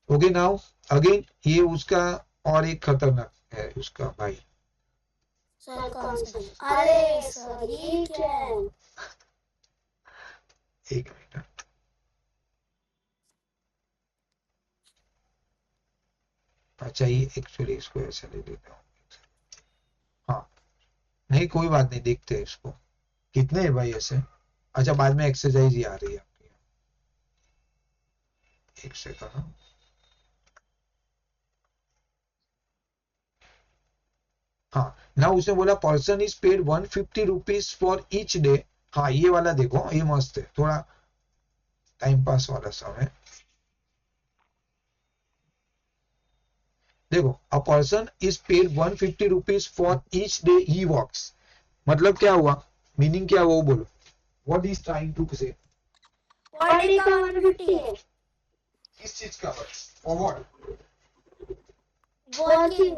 Okay now again ये उसका और एक खतरनाक है उसका भाई। सर कौन सा? अरे सर ये क्या है? एक मिनट, अच्छा ये एक्चुअली इसको ऐसे ले लेता हूँ। हाँ नहीं कोई बात नहीं, देखते हैं इसको कितने है भाई ऐसे। अच्छा बाद में एक्सरसाइज ही आ रही है आपकी, एक सेकंड। हाँ ना उसने बोला person is paid 150 rupees for each day. हाँ ये वाला देखो ये मस्त है, थोड़ा टाइम पास वाला समय। देखो a person is paid 150 rupees for each day he walks, मतलब क्या हुआ, मीनिंग क्या हुआ वो बोलो, व्हाट इज ट्राइंग टू से। पर डे का 150 है। किस चीज का for what, working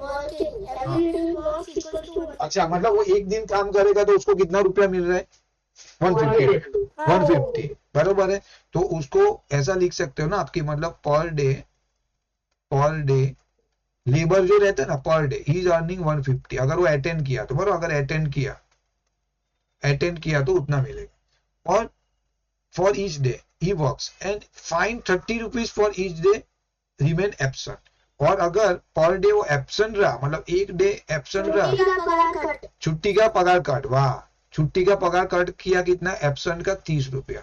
every day works equal to. अच्छा मतलब वो एक दिन काम करेगा तो उसको कितना रुपया मिल रहा है, 150 बरोबर है। तो उसको ऐसा लिख सकते हो ना आपकी, मतलब पर डे लेबर जो रहता है ना per day he is earning 150, अगर वो अटेंड किया तो बरो, अगर अटेंड किया तो उतना मिलेगा। और for each day he works and fine 30 rupees for each day remain absent, और अगर पर डे वो एब्सेंट रहा, मतलब एक डे एब्सेंट रहा, छुट्टी का पगार कट, वाह, छुट्टी का पगार कट किया कितना, एब्सेंट का 30 रुपया,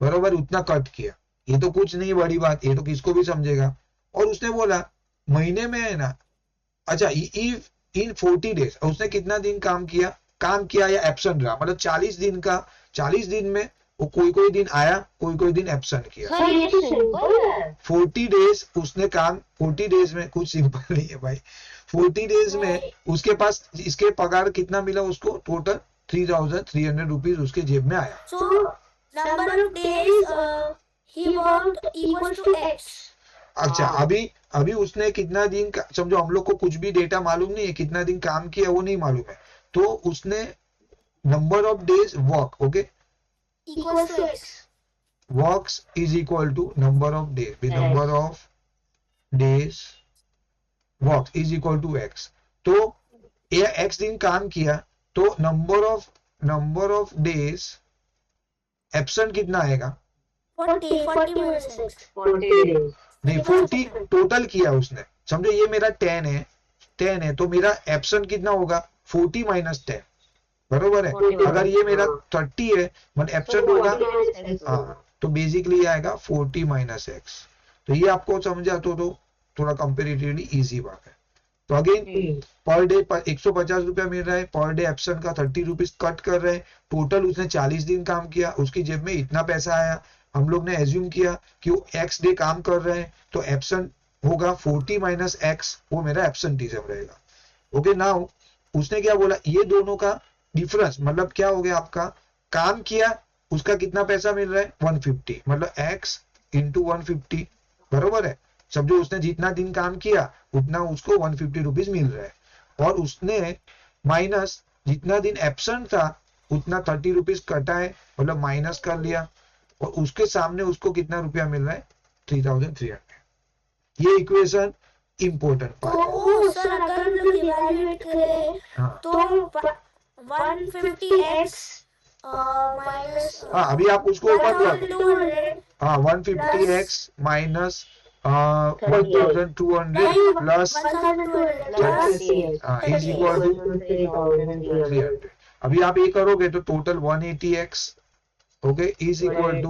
बरोबर उतना कट किया। ये तो कुछ नहीं बड़ी बात, ये तो किसको भी समझेगा। और उसने बोला महीने में है ना, अच्छा इफ इन 40 डेज उसने कितना दिन काम किया या एब्सेंट रहा, मतलब 40 दिन का, 40 दिन में वो कोई दिन आया कोई दिन एब्सेंट किया। सर ये तो सिंपल है। 40 डेज उसने काम, 40 डेज में कुछ सिंपल नहीं है भाई। 40 डेज में उसके पास इसके पगार कितना मिला उसको, टोटल 3300 रुपीज उसके जेब में आया। So number of days he worked equals to x. अच्छा अभी उसने कितना दिन का, समझो हम लोग को कुछ भी डेटा मालूम नहीं है, कितना दिन काम किया वो नहीं मालूम है, तो उसने number of days work, okay Equals to x. Works is equal to number of days, number of days work is equal to x. तो ये एक्स दिन काम किया तो नंबर ऑफ डेज एब्सेंट कितना आएगा, 40 minus x. 40 days। नहीं 40 total किया उसने, समझो ये मेरा 10 है तो मेरा एब्सेंट कितना होगा 40 - 10, बरोबर है। 40 अगर ये मेरा 30 है मतलब एब्सेंट होगा, 40 minus x। हाँ तो बेसिकली आएगा 40 - x। तो ये आपको समझा तो थोड़ा कंपेरेटिवली इजी बात है। तो अगेन पर डे 150 रुपया मिल रहा है, पर डे एब्सेंट का 30 रुपीज कट कर रहे हैं, टोटल उसने 40 दिन काम किया, उसकी जेब में इतना पैसा आया, हम लोग ने एज्यूम किया कि वो x डे काम कर रहे हैं, तो एब्सेंट होगा 40 माइनस x, वो मेरा एब्सेंटिज्म रहेगा। ओके, नाउ उसने क्या बोला, ये दोनों का डिफरेंस मतलब क्या हो गया, आपका काम किया उसका कितना पैसा मिल रहा है 150, मतलब x इंटू 150, बरोबर है। समझो उसने जितना दिन काम किया उतना उसको 150 रुपीज मिल रहा है, और उसने माइनस जितना दिन एब्सेंट था उतना 30 रुपीज कटा है, मतलब माइनस कर लिया, और उसके सामने उसको कितना रुपया मिल रहा है 3300। ये इक्वेशन इंपॉर्टेंट पार्ट है। तो सर अगर हम लोग इवैल्यूएट करें हाँ तो 150x माइनस हाँ, अभी आप उसको ऊपर कर, 1200 हाँ 150x minus 1200 plus 1200 Plus is equal to 300। अभी आप ये करोगे तो total 180x, okay, is equal to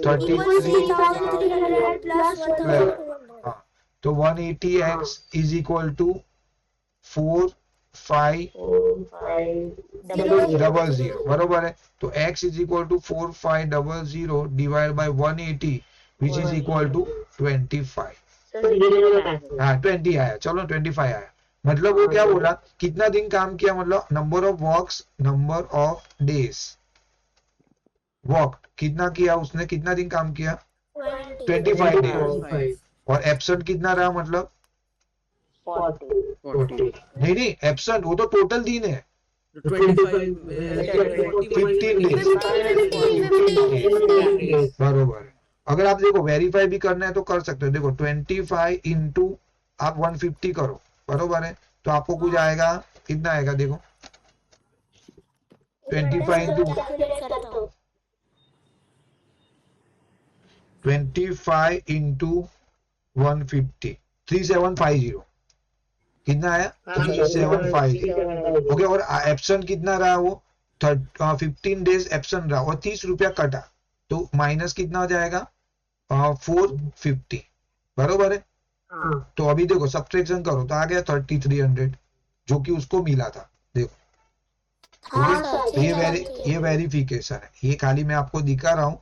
33, 3300 plus 1200। हाँ, तो 180x इज इक्वल टू 4500, बरोबर है। तो x is equal to 4500 divide by 180 which is equal to 25। हाँ 20 आया, चलो 25 आया। मतलब वो क्या बोला, कितना दिन काम किया, मतलब number of works, number of days work, कितना किया उसने, कितना दिन काम किया 25 डेज, और एब्सेंट कितना रहा, मतलब 40 नहीं एब्सेंट वो तो टोटल दिन है 25 15 डेज, बरोबर है। अगर आप देखो वेरीफाई भी करना है तो कर सकते हो, देखो 25 इंटू आप 150 करो, बरोबर है, तो आपको कुछ आएगा, कितना आएगा देखो 25 इंटू 150 3750, कितना आया 3750, ओके। और एब्सेंट कितना रहा, वो 15 डेज एब्सेंट रहा और 30 रुपया कटा, तो माइनस कितना हो जाएगा 450, बरोबर है। तो अभी देखो सब्ट्रैक्शन करो तो आ गया 3300 जो कि उसको मिला था, देखो तो ये वेरिफिकेशन है, ये खाली मैं आपको दिखा रहा हूँ,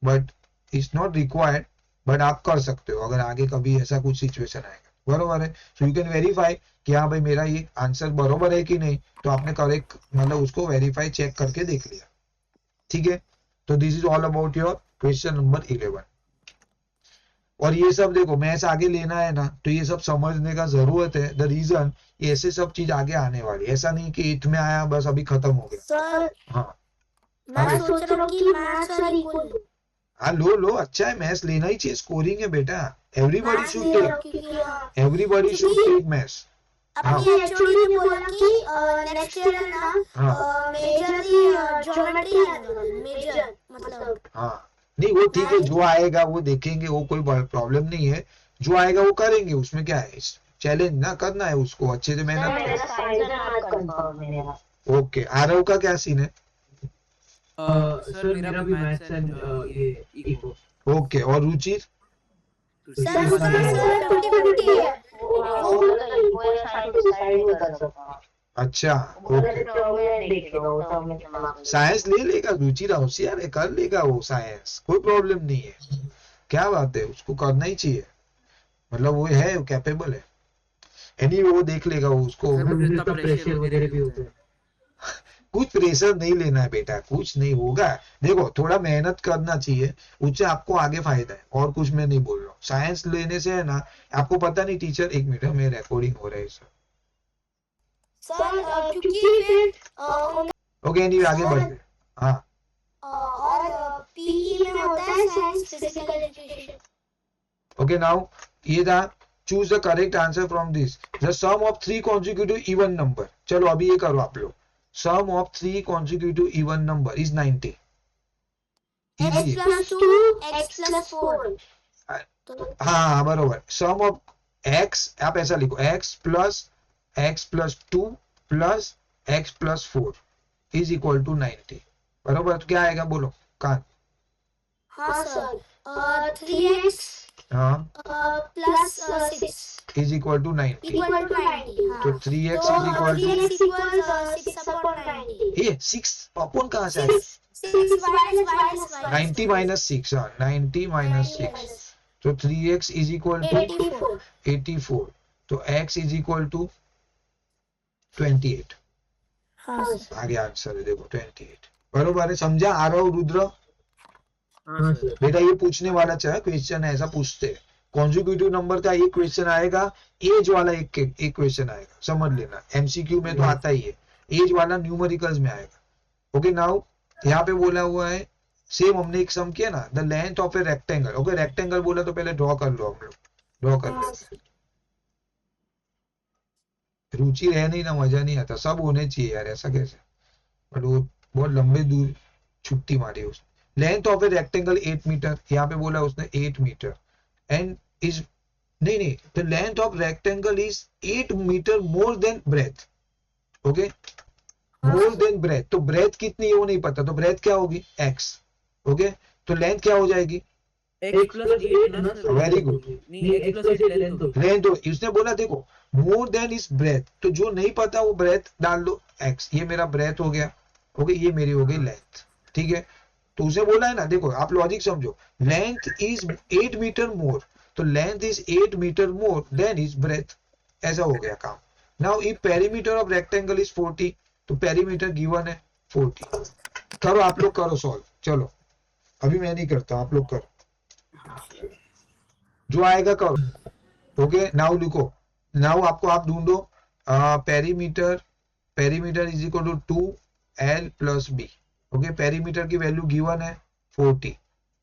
but it's not required, but आप कर सकते हो अगर आगे कभी ऐसा कुछ सिचुएशन आएगा, बरोबर है। सो यू कैन वेरीफाई कि हाँ भाई मेरा ये आंसर बरोबर है कि नहीं, तो आपने करेक्ट मतलब उसको वेरीफाई चेक करके देख लिया, ठीक है। तो this is all about your question number 11। और ये सब देखो मैथ्स आगे लेना है ना, तो ये सब समझने का जरूरत है, द रीजन ये ऐसे सब चीज आगे आने वाली, ऐसा नहीं कि 8 में आया बस अभी खत्म हो गया। सर हाँ मैं सोच रहा हूँ कि मैथ्स और इक्वल हाँ लो अच्छा है, मैथ्स लेना ही चाहिए, स्कोरिंग है बेटा, everybody should take, everybody should take maths. अपनी एचओडी ने बोला कि नेक्स्ट ईयर है ना मेजरली ज्योमेट्री है, मेजर मतलब हाँ नहीं वो ठीक है, जो आएगा वो देखेंगे, वो कोई प्रॉब्लम नहीं है, जो आएगा वो करेंगे, उसमें क्या है, चैलेंज ना करना है उसको, अच्छे से मेहनत कर। ओके, आरव का क्या सीन है? सर मेरा भी मैथ्स एंड ये इको। ओके, और रुचि? सर उसका सर 50-50 है। अच्छा ओके, साइंस ले लेगा, रुचि होशियार है, कर लेगा वो साइंस, कोई प्रॉब्लम नहीं है, क्या बात है, उसको करना ही चाहिए, मतलब वो है, वो कैपेबल है, एनी वो देख लेगा, वो उसको प्रेशर वगैरह भी होता है। कुछ प्रेशर नहीं लेना है बेटा, कुछ नहीं होगा, देखो थोड़ा मेहनत करना चाहिए, उससे आपको आगे फायदा है, और कुछ मैं नहीं बोल रहा हूँ। साइंस लेने से है ना, आपको पता नहीं टीचर, एक मिनट में रिकॉर्डिंग हो रहा है सर, क्योंकि ओके एनीवे आगे बढ़ते, हाँ और पीई में होता है science physical education. Okay now ये था, choose the correct answer from this, the sum of 3 consecutive even number. चलो अभी ये करो आप लोग, sum of 3 consecutive even number is 90, x plus 2 x plus 4 हाँ बरोबर, सम ऑफ x आप ऐसा लिखो, x plus 2 plus x plus 4 is equal to 90, बरोबर। तो क्या आएगा बोलो कान? हाँ सर 3x हाँ plus 6 is equal to 90, equal to 90। तो 3x is equal to 3x equals 6 upon 90। ये 6 अपॉन कहाँ से आएगा? 6 minus y plus y. 90 minus 6, 90 minus 6, तो 3x इज इक्वल टू 84. 84, तो x इज इक्वल टू 28। हाँ सर. आगे आंसर है देखो 28, बरोबर है, समझा? आ रहा हो रुद्र? हाँ सर। बेटा ये पूछने वाला चाहे क्वेश्चन है, ऐसा पूछते हैं। कॉन्जिक्यूटिव नंबर का एक क्वेश्चन आएगा, एज वाला एक क्वेश्चन आएगा, समझ लेना। एमसीक्यू में तो आता ही है, एज वाला न्यूमेरिकल्स में आएगा। ओके, नाउ यहाँ पे बोला हुआ है सेम हमने एक सम किया ना, the length of a rectangle. Okay, rectangle बोला तो पहले ड्रॉ कर लो, हम लोग ड्रॉ कर लेते हैं। रुचि रहे नहीं ना मजा नहीं आता, सब होने चाहिए यार, ऐसा कैसे? बट वो बहुत लंबे दूर छुट्टी मारी उसने। Length of a rectangle 8 metre, यहाँ पे बोला उसने 8 मीटर, एंड इज नहीं, the length of rectangle is 8 metre more than breadth. Okay, more than breadth, तो ब्रेथ कितनी है वो नहीं पता, तो ब्रेथ क्या होगी? x। ओके, तो लेंथ क्या हो जाएगी? x plus 8 ना सर। वेरी गुड, नहीं, x plus 8 लेंथ होगी। लेंथ। उसने बोला देखो मोर देन इज ब्रेथ, तो जो नहीं पता वो ब्रेथ डाल दो x। ये मेरा ब्रेथ हो गया, ओके, ये मेरी हो गई लेंथ, ठीक है। तो उसे बोला है ना, देखो आप लॉजिक समझो, लेंथ इज 8 मीटर मोर, तो length is 8 metre more than is breadth, ऐसा हो गया काम। Now if perimeter of rectangle is 40, तो पेरीमीटर गिवन है 40। करो आप लोग, करो सॉल्व, चलो अभी मैं नहीं करता, आप लोग करो, जो आएगा करो। ओके, नाउ लिखो, नाउ आपको आप ढूंढो perimeter is equal to 2l plus b। Okay, perimeter की वैल्यू गिवन है 40,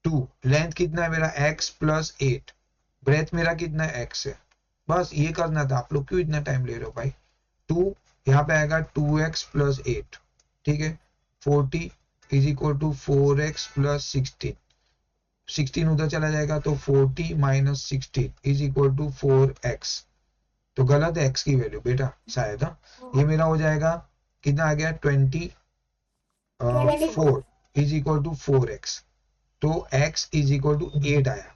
2 लेंथ कितना है मेरा x प्लस 8, ब्रेथ मेरा कितना है x है। बस ये करना था, आप लोग क्यों इतना टाइम ले रहे हो भाई। 2 यहाँ पे आएगा 2x प्लस 8, ठीक है। 40 is equal to 4x plus 16, 16 उधर चला जाएगा, तो 40 minus 16 is equal to 4x। तो गलत है x की वैल्यू बेटा शायद, ये मेरा हो जाएगा कितना आ गया 24 इज इक्वल टू 4x, तो x इज इक्वल टू 8 आया,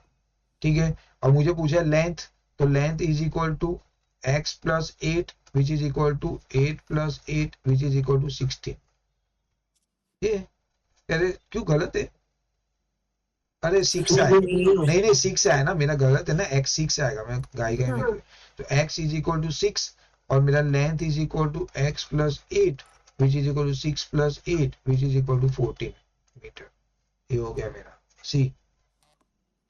ठीक है। और मुझे पूछा लेंथ, तो length is equal to x plus 8 which is equal to 8 plus 8 which is equal to 16। ये अरे क्यों गलत है? अरे 6 आएगा, नहीं 6 आया ना, मेरा गलत है ना, x 6 आएगा, मैं गाई में। तो x इज इक्वल टू 6 और मेरा length is equal to x plus 8 which is equal to 6 plus 8 which is equal to 14 metre. ये हो गया मेरा सी।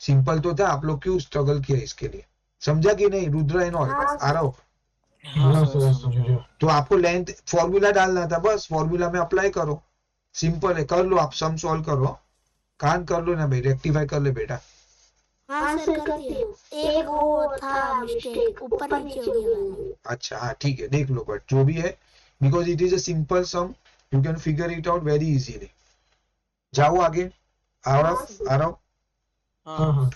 सिंपल तो था, आप लोग क्यों स्ट्रगल किया इसके लिए, समझा कि नहीं? रुद्र एंड ऑल आ रहा हो? तो आपको लेंथ फॉर्मूला डालना था, बस फॉर्मूला में अप्लाई करो, सिंपल है, कर लो आप, सम सॉल्व करो, कान कर लो ना भाई, रेक्टिफाई कर ले बेटा। हाँ सर करती हूँ, एक वो था मिस्टेक, ऊपर नीचे हो गया। अच्छा हाँ ठीक है, देख लो, बट जो भी है, because it is a simple some, you can figure it out very easily. जाओ आगे, आ रहा हूँ, हाँ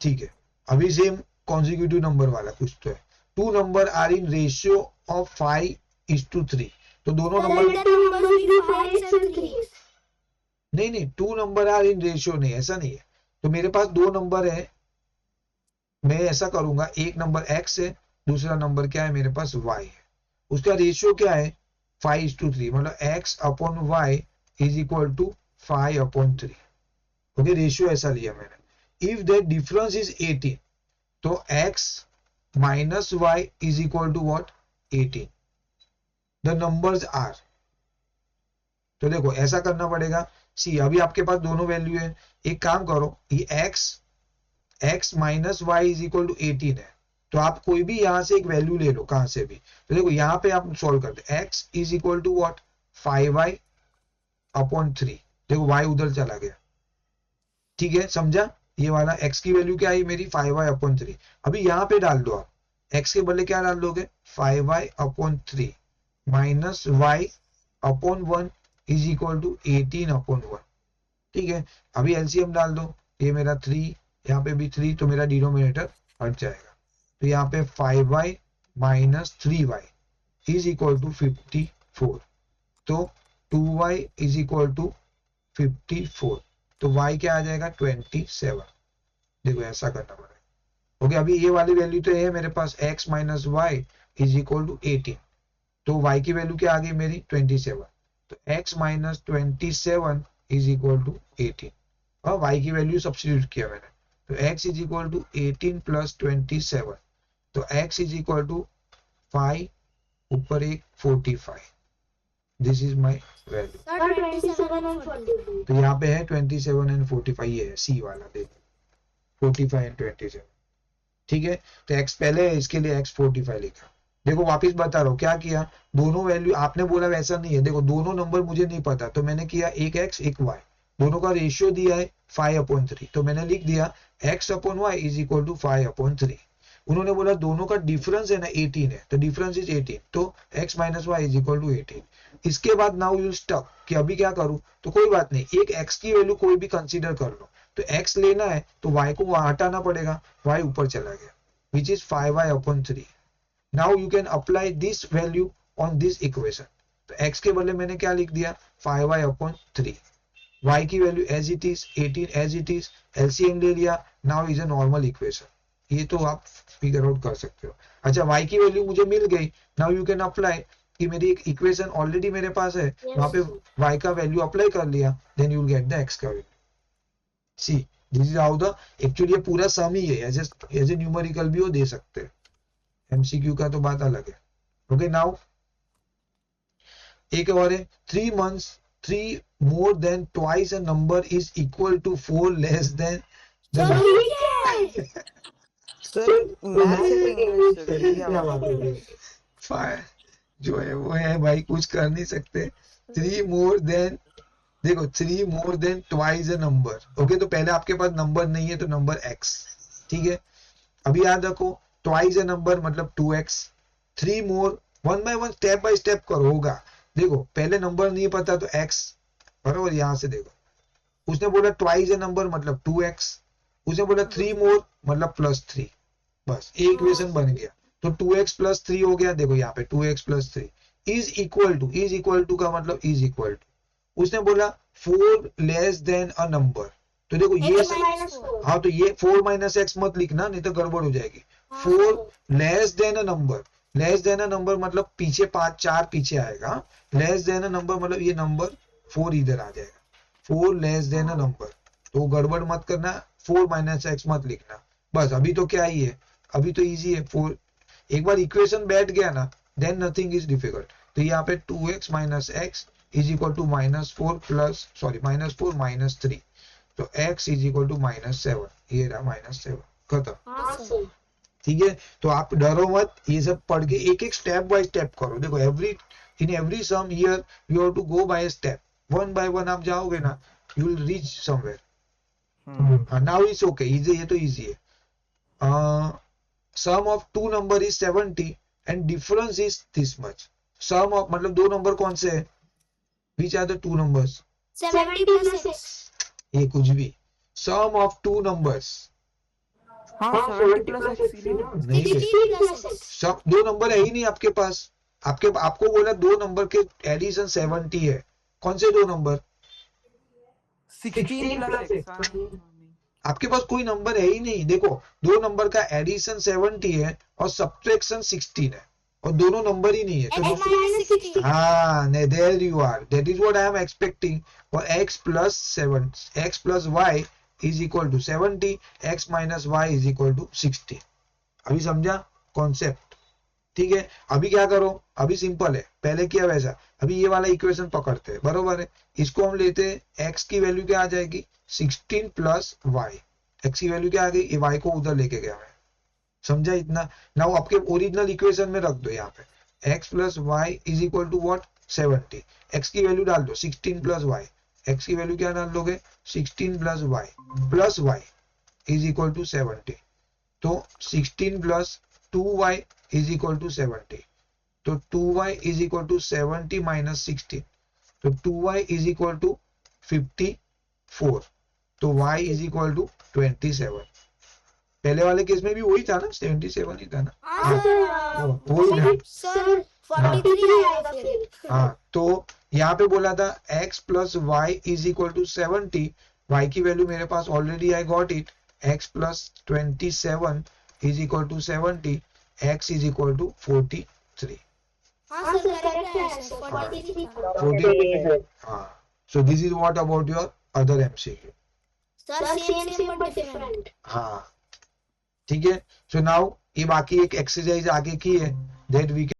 ठीक है। अभी सेम कॉन्जिक्यूटिव नंबर वाला कुछ तो है, 2 number are in ratio of 5:3, तो दोनों नंबर नहीं 2 नंबर आर इन रेशियो, नहीं ऐसा नहीं है। तो मेरे पास 2 नंबर है, मैं ऐसा करूंगा, एक नंबर x है, दूसरा नंबर क्या है मेरे पास y है, उसका रेशियो क्या है 5:3, मतलब x upon y is equal to 5/3। Okay, ratio ऐसा लिया मैंने। इफ द डिफरेंस इज 18, तो x minus y is equal to what 18, the numbers are. तो देखो ऐसा करना पड़ेगा, सी अभी आपके पास दोनों वैल्यू है, एक काम करो, ये x minus y is equal to 18 है, तो आप कोई भी यहां से एक वैल्यू ले लो कहां से भी। तो देखो यहाँ पे आप सॉल्व करते, x is equal to what 5y/3, देखो y उधर चला गया, ठीक है, समझा? ये वाला x की वैल्यू क्या आई मेरी 5y/3। अभी यहाँ पे डाल दो आप, x के बदले क्या डाल दोगे 5y/3 minus y/1 is equal to 18/1, ठीक है। अभी एलसीएम डाल दो, ये मेरा 3, यहाँ पे भी 3, तो मेरा डिनोमिनेटर हट जाएगा। तो यहाँ पे 5y minus 3y is equal to 54, तो 2y इज इक्वल टू 54, तो y क्या आ जाएगा 27। देखो ऐसा करना पड़ेगा। ओके, अभी ये वाली वैल्यू तो है मेरे पास, x minus y is equal to 18, तो y की वैल्यू क्या आ गई मेरी 27। तो x minus 27 is equal to 18 और y की वैल्यू सब्स्टिट्यूट किया मैंने, तो x is equal to 18 plus 27, तो x इज इक्वल टू 5 ऊपर एक 45, this is my value. Sir 27 और 45 तो यहाँ पे है 27 एंड 45, ये है सी वाला, देखो 45 एंड 27, ठीक है। तो x पहले है, इसके लिए x 45 लिखा। देखो वापस बता रहा हूँ क्या किया, दोनों वैल्यू आपने बोला वैसा नहीं है, देखो दोनों नंबर मुझे नहीं पता, तो मैंने किया एक x एक y, दोनों का रेशियो दिया है 5/3, तो मैंने लिख दिया x/y इज इक्वल टू 5/3। उन्होंने बोला दोनों का डिफरेंस है ना 18 है, तो डिफरेंस इज 18, तो x minus y is equal to 18। इसके बाद नाउ यू स्टक कि अभी क्या करूं, तो कोई बात नहीं, एक x की वैल्यू कोई भी कंसीडर कर लो, तो x लेना है तो y को वहां हटाना पड़ेगा, y ऊपर चला गया which is 5y/3। Now you can apply this value on this equation, तो x के बदले मैंने क्या लिख दिया 5y/3, y की value as it is 18 as it is, LCM ले लिया, now is a normal equation, ये तो आप फिगर आउट कर सकते हो। अच्छा y की वैल्यू मुझे मिल गई, नाउ यू कैन अप्लाई कि मेरी एक इक्वेशन ऑलरेडी मेरे पास है, वहां पे y का वैल्यू अप्लाई कर लिया, then you will get the x का value. See this is how the, actually ये पूरा सम ही है, एज ए न्यूमेरिकल भी वो दे सकते हैं, एमसीक्यू का तो बात अलग है। ओके नाउ एक और है 3 months 3 more than twice a number is equal to 4 less than the sir number। ये क्या है? सर मैथ से इंग्लिश से क्या बात है? फायर जो है वो है भाई, कुछ कर नहीं सकते। 3 more than, देखो 3 more than twice a number, okay तो पहले आपके पास नंबर नहीं है तो नंबर x, ठीक है। अभी याद रखो twice a number मतलब 2x, 3 more, 1 by 1 step by step करो, होगा। देखो पहले नंबर नहीं पता तो x बराबर, यहां से देखो उसने बोला ट्वाइस ए नंबर मतलब 2x, उसने बोला 3 मोर मतलब +3, बस एक इक्वेशन बन गया। तो 2x + 3 हो गया, देखो यहाँ पे 2x + 3 इज इक्वल टू का मतलब इज इक्वल टू, उसने बोला 4 लेस देन अ नंबर, तो देखो ये x माइनस 4 हाँ तो ये 4 - x मत लिखना, नहीं तो गड़बड़ हो जाएगी। 4 less than a number, less than a number मतलब पीछे 4 पीछे आएगा, लेस देन अ नंबर मतलब ये नंबर 4 इधर आ जाएगा, 4 लेस देन अ नंबर, तो गड़बड़ मत करना, 4 - x मत लिखना, बस। अभी तो क्या ही है, अभी तो इजी है, 4 एक बार इक्वेशन बैठ गया ना देन नथिंग इज डिफिकल्ट। तो यहाँ पे 2x - x is equal to -4 -3, तो x इज इक्वल टू -7, ये रहा -7, खत्म, हाँ सर ठीक है। तो आप डरो मत, ये सब पढ़ के एक एक स्टेप बाय स्टेप करो। देखो in every sum here you have to go by step, 1 by 1 आप जाओगे ना you will reach somewhere. Now it's okay, easy, ये तो इजी है। Sum of 2 number is 70 and difference is this much. Sum of मतलब 2 number कौन से है, विच आर द 2 नंबर्स, 70 + 6 ये कुछ भी, सम ऑफ 2 नंबर्स, हाँ 70 + x नहीं बे, 60 + 6 सब 2 नंबर है ही नहीं आपके पास, आपको बोला 2 नंबर के एडिशन 70 है, कौन से 2 नंबर, 16 + x। आपके पास कोई नंबर है ही नहीं। देखो 2 नंबर का एडिशन 70 है और सब्ट्रैक्शन 16 है, और दोनों नंबर ही नहीं है, तो x माइनस 60 हाँ there you are, that is what I am expecting. और x + y is equal to 70, x - y is equal to 60। अभी समझा कॉन्सेप्ट, ठीक है। अभी क्या करो, अभी सिंपल है, पहले किया वैसा, अभी ये वाला इक्वेशन पकड़ते हैं, बरोबर है। इसको हम लेते हैं, x की वैल्यू क्या आ जाएगी 16 + y, x की वैल्यू क्या आ गई, ये y को उधर लेके गया मैं, समझा इतना। नाउ आपके ओरिजिनल इक्वेशन में रख दो, यहाँ पे x + y is equal to what 70, x की वैल्यू डाल दो 16 + y, x की वैल्यू क्या डाल दोगे 16 + y इज इक्वल टू 70, तो 16 + 2y इज इक्वल टू 70, तो 2y इज इक्वल टू 70 - 16, तो 2y इज इक्वल टू 54, तो y इज इक्वल टू 27। पहले वाले केस में भी वही था ना, 77 ही था ना, हाँ सर वही ना, सर 43 आएगा फिर हाँ। तो यहाँ पे बोला था x + y is equal to 70, y की वैल्यू मेरे पास already I got it, x + 27 is equal to 70, x is equal to 43। हाँ सर करेक्ट है सर 43 था 40 हाँ so this is what about your other MCQ sir same but different हाँ ठीक है सो नाउ ये बाकी एक एक्सरसाइज आगे की है दैट वी